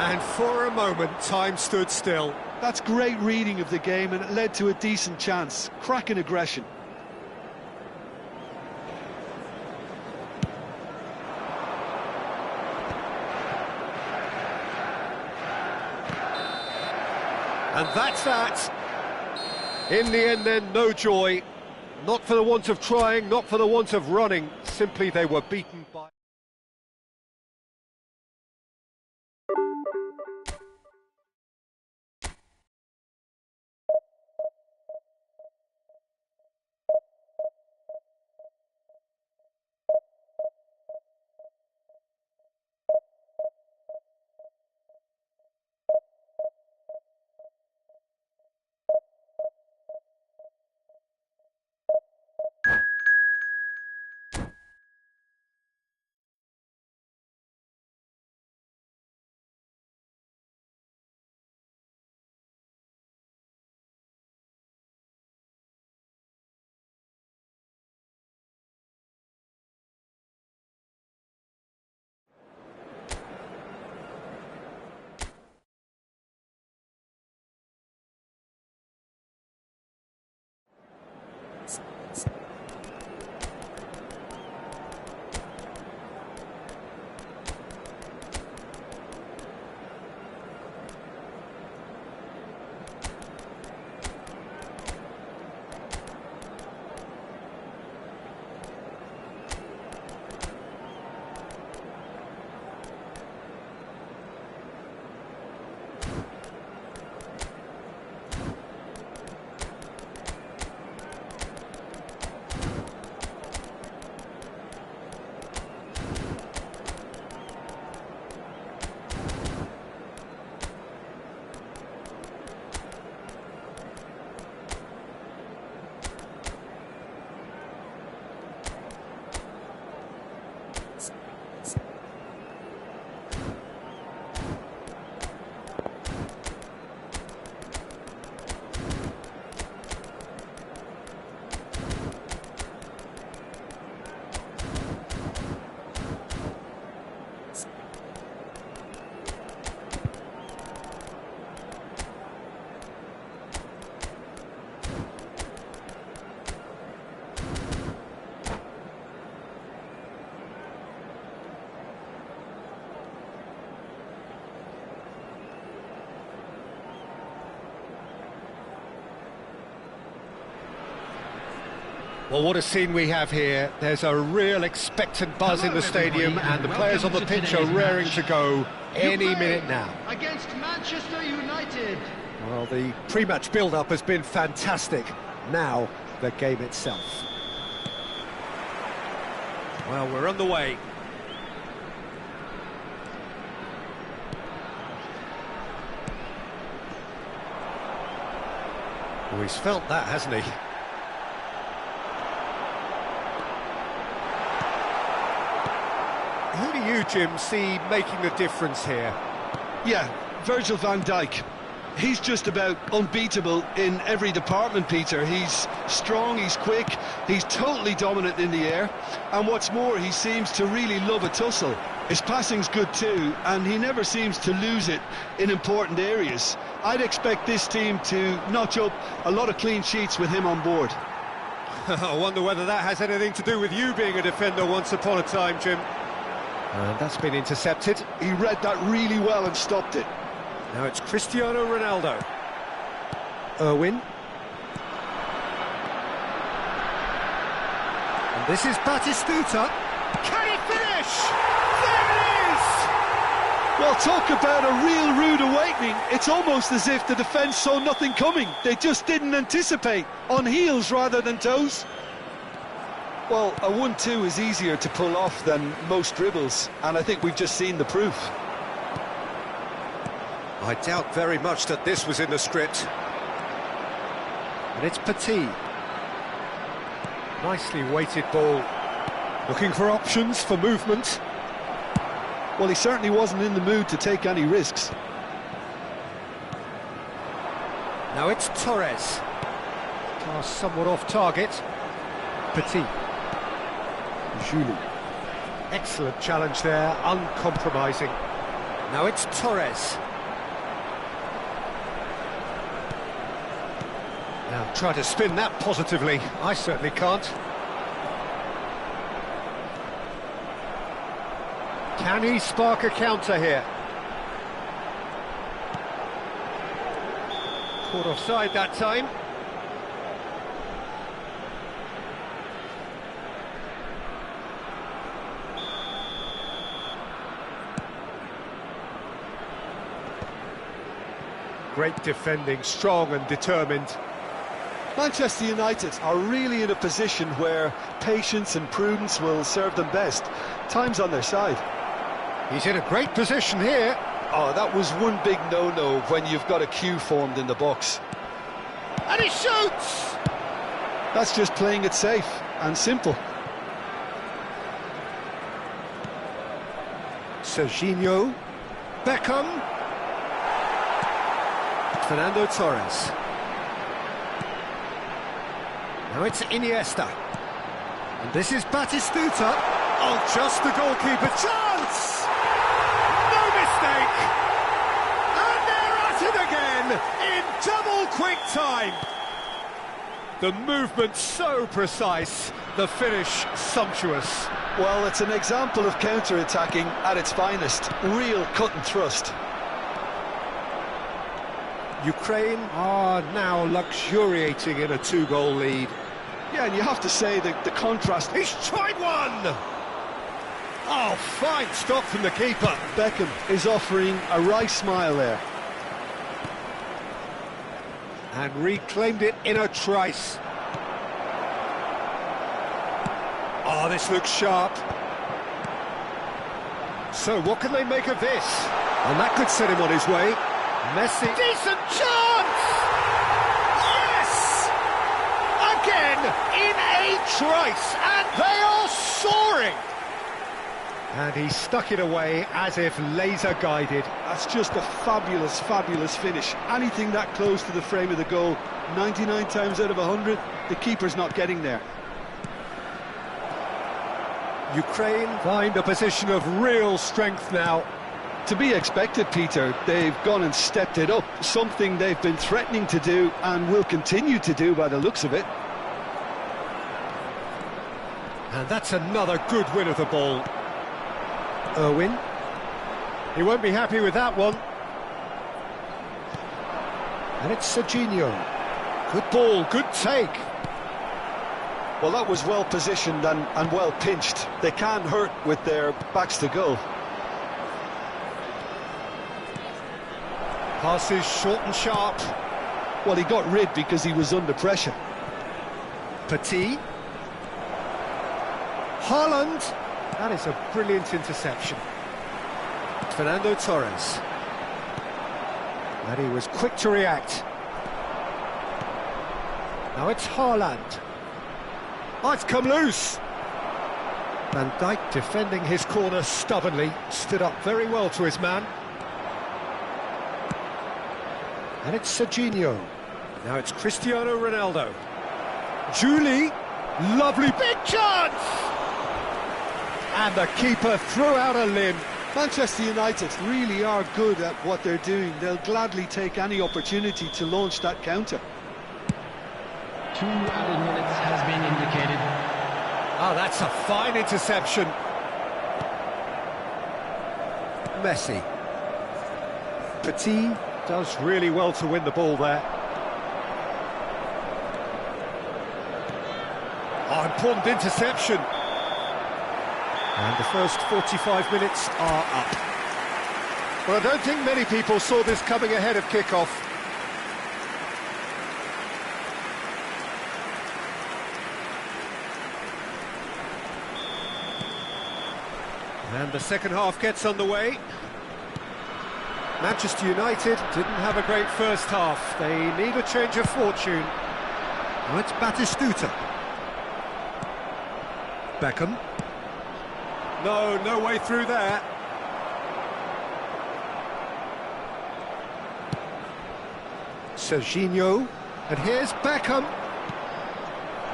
And for a moment, time stood still. That's great reading of the game, and it led to a decent chance. Cracking aggression. And that's that. In the end then, no joy. Not for the want of trying, not for the want of running. Simply they were beaten by... Well, what a scene we have here. There's a real expectant buzz in the stadium, and the players on the pitch are raring to go any minute now. Against Manchester United. Well, the pre-match build-up has been fantastic. Now, the game itself. Well, we're on the way. Oh, he's felt that, hasn't he? Who do you, Jim, see making the difference here? Yeah, Virgil van Dijk. He's just about unbeatable in every department, Peter. He's strong, he's quick, he's totally dominant in the air, and what's more, he seems to really love a tussle. His passing's good too, and he never seems to lose it in important areas. I'd expect this team to notch up a lot of clean sheets with him on board. I wonder whether that has anything to do with you being a defender once upon a time, Jim. And that's been intercepted. He read that really well and stopped it. Now it's Cristiano Ronaldo. Irwin. And this is Batistuta. Can he finish? There it is! Well, talk about a real rude awakening. It's almost as if the defence saw nothing coming. They just didn't anticipate, on heels rather than toes. Well, a 1-2 is easier to pull off than most dribbles, and I think we've just seen the proof. I doubt very much that this was in the script. And it's Petit. Nicely weighted ball. Looking for options for movement. Well, he certainly wasn't in the mood to take any risks. Now it's Torres. Pass somewhat off target. Petit. Julie. Excellent challenge there, uncompromising. Now it's Torres. Now try to spin that positively. I certainly can't. Can he spark a counter here? Caught offside that time. Great defending, strong and determined. Manchester United are really in a position where patience and prudence will serve them best. Time's on their side. He's in a great position here. Oh, that was one big no-no when you've got a queue formed in the box. And he shoots! That's just playing it safe and simple. Serginho. Beckham. Fernando Torres. Now it's Iniesta. And this is Batistuta. Oh, just the goalkeeper. Chance! No mistake! And they're at it again in double quick time. The movement so precise, the finish sumptuous. Well, it's an example of counter-attacking at its finest. Real cut and thrust. Ukraine are now luxuriating in a 2-goal lead. Yeah, and you have to say that the contrast... He's tried one! Oh, fine stop from the keeper. Beckham is offering a wry smile there. And reclaimed it in a trice. Oh, this looks sharp. So, what can they make of this? And that could set him on his way. Messi. Decent chance! Yes! Again, in a trice, and they are soaring! And he stuck it away as if laser-guided. That's just a fabulous, fabulous finish. Anything that close to the frame of the goal, 99 times out of 100, the keeper's not getting there. Ukraine find a position of real strength now. To be expected, Peter. They've gone and stepped it up, something they've been threatening to do and will continue to do by the looks of it. And that's another good win of the ball. Irwin. He won't be happy with that one. And it's Serginho. Good ball, good take. Well, that was well positioned and well pinched. They can't hurt with their backs to goal. Passes short and sharp. Well, he got rid because he was under pressure. Petit. Haaland. That is a brilliant interception. Fernando Torres. And he was quick to react. Now it's Haaland. Oh, it's come loose. Van Dijk defending his corner stubbornly, stood up very well to his man. And it's Serginho. Now it's Cristiano Ronaldo. Julie, lovely big chance! And the keeper threw out a limb. Manchester United really are good at what they're doing. They'll gladly take any opportunity to launch that counter. 2 added minutes has been indicated. Oh, that's a fine interception. Messi. Petit does really well to win the ball there. Oh, important interception. And the first 45 minutes are up. Well, I don't think many people saw this coming ahead of kick-off. And the second half gets underway. Manchester United didn't have a great first half. They need a change of fortune. Now it's Batistuta. Beckham. No way through there. Serginho. And here's Beckham.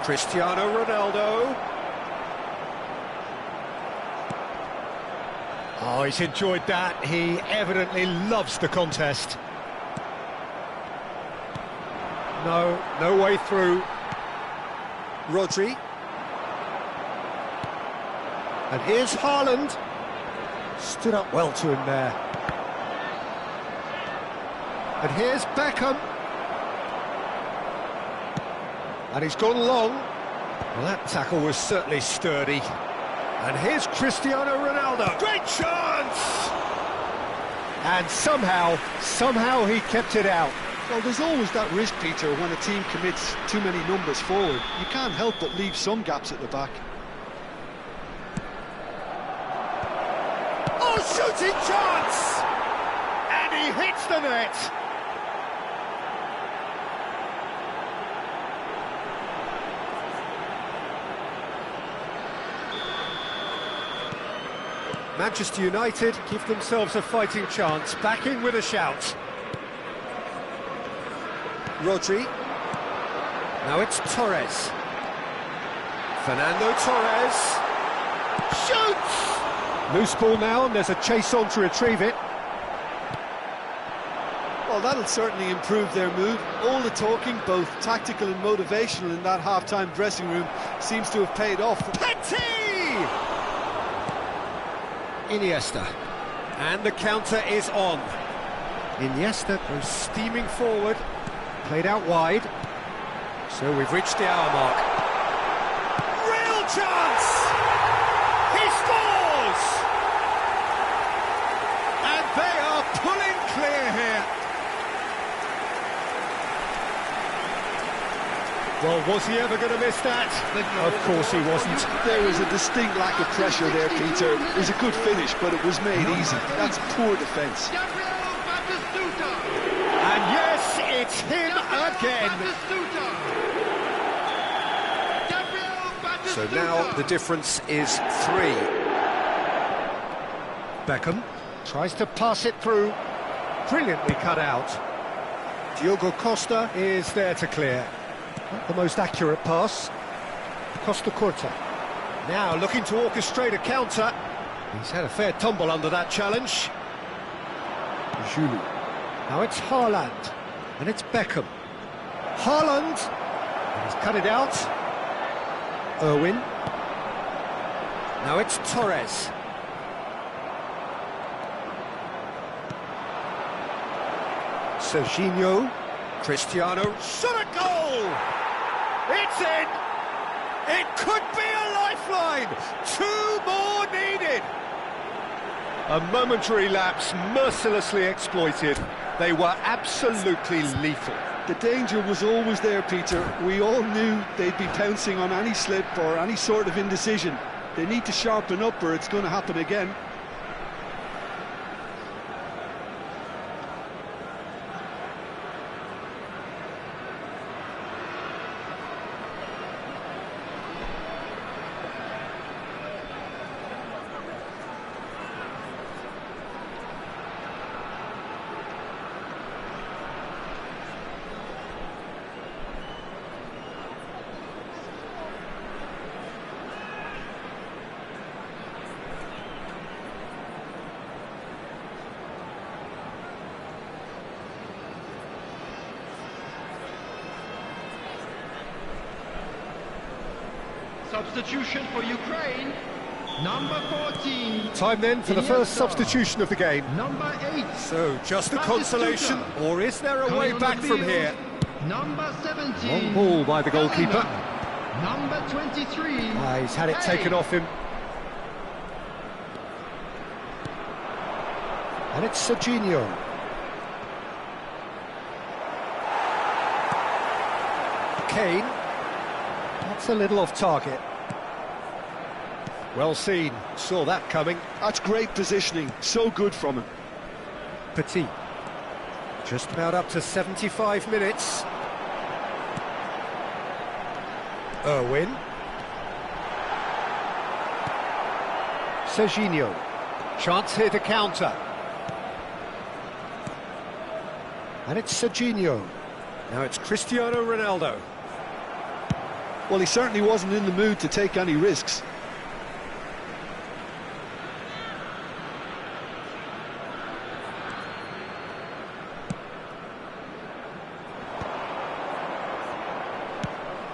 Cristiano Ronaldo. Oh, he's enjoyed that. He evidently loves the contest. No way through. Rodri. And here's Haaland. Stood up well to him there. And here's Beckham. And he's gone long. Well, that tackle was certainly sturdy. And here's Cristiano Ronaldo. Great chance! And somehow he kept it out. Well, there's always that risk, Peter, when a team commits too many numbers forward. You can't help but leave some gaps at the back. Oh, shooting chance! And he hits the net. Manchester United give themselves a fighting chance, back in with a shout. Rodri. Now it's Torres. Fernando Torres. Shoots! Loose ball now, and there's a chase on to retrieve it. Well, that'll certainly improve their mood. All the talking, both tactical and motivational, in that half-time dressing room seems to have paid off. Petit! Iniesta, and the counter is on. Iniesta goes steaming forward, played out wide, so we've reached the hour mark. Real chance! He scores! And they are pulling clear here. Well, was he ever going to miss that? Of course he wasn't. There was a distinct lack of pressure there, Peter. It was a good finish, but it was made easy. That's poor defence. And yes, it's him again. So now the difference is 3. Beckham tries to pass it through. Brilliantly cut out. Diogo Costa is there to clear. Not the most accurate pass. Costa Curta. Now looking to orchestrate a counter. He's had a fair tumble under that challenge. Julie. Now it's Haaland. And it's Beckham. Haaland. And he's cut it out. Irwin. Now it's Torres. Serginho. Cristiano. Shot a goal! It's in! It could be a lifeline! 2 more needed! A momentary lapse mercilessly exploited. They were absolutely lethal. The danger was always there, Peter. We all knew they'd be pouncing on any slip or any sort of indecision. They need to sharpen up or it's going to happen again. Substitution for Ukraine, number 14. Time then for the first substitution of the game. Number 8. So, just a consolation, or is there a way back from here? Number 17. Long ball by the goalkeeper. Number 23. He's had it taken off him. And it's Serginho. Kane. That's a little off target. Well seen, saw that coming. That's great positioning, so good from him. Petit. Just about up to 75 minutes. Irwin. Serginho. Chance here to counter. And it's Serginho. Now it's Cristiano Ronaldo. Well, he certainly wasn't in the mood to take any risks.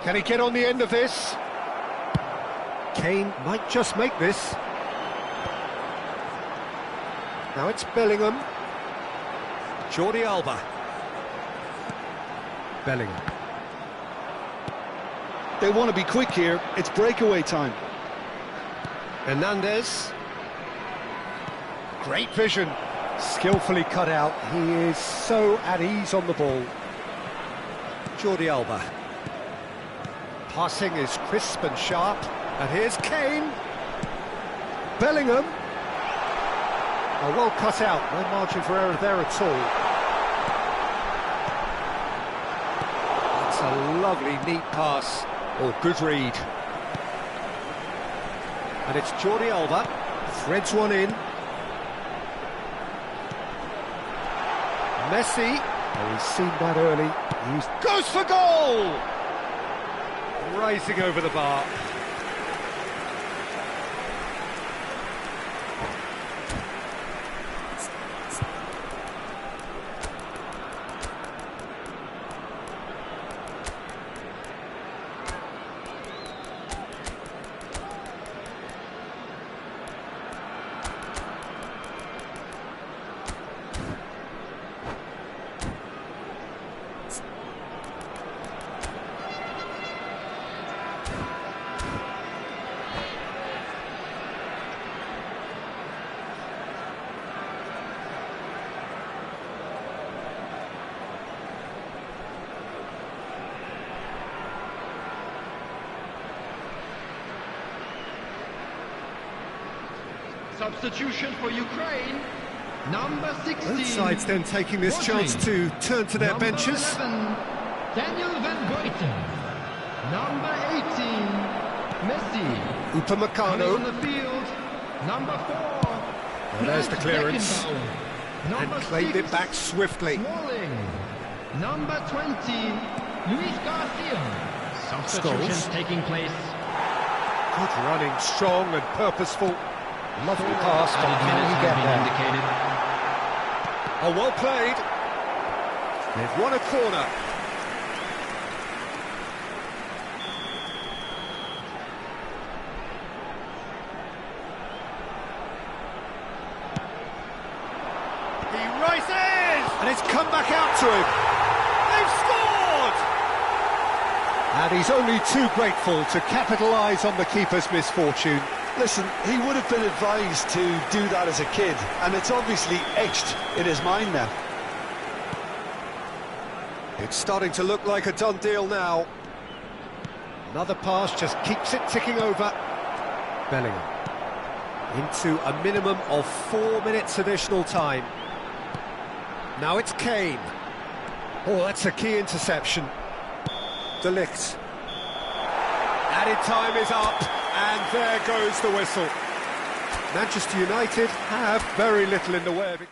Can he get on the end of this? Kane might just make this. Now it's Bellingham. Jordi Alba. Bellingham. They want to be quick here. It's breakaway time. Hernandez. Great vision. Skillfully cut out. He is so at ease on the ball. Jordi Alba. Passing is crisp and sharp. And here's Kane. Bellingham. Oh, well cut out. No margin for error there at all. That's a lovely, neat pass. Oh, good read. And it's Jordi Alba. Threads one in. Messi. Oh, he's seen that early. He goes for goal! Rising over the bar. Substitution for Ukraine, number 16. Both sides then taking this chance to turn to their Number benches. 11, Daniel Van Goyten. Number 18, Messi. Coming on Upamecano. the field, number 4. And there's the clearance. Beckenbauer. And Number claimed 6, it back swiftly. Smalling. Number 20, Luis Garcia. Substitutions Scholes. taking place. Good running, strong and purposeful. Lovely pass, but Added can minutes he have get been there? indicated. Oh, well played. They've won a corner. He races! And it's come back out to him. They've scored! And he's only too grateful to capitalise on the keeper's misfortune. Listen, he would have been advised to do that as a kid, and it's obviously etched in his mind now. It's starting to look like a done deal now. Another pass just keeps it ticking over. Bellingham. Into a minimum of 4 minutes additional time. Now it's Kane. Oh, that's a key interception. De Ligt. Added time is up, and there goes the whistle. Manchester United have very little in the way of it.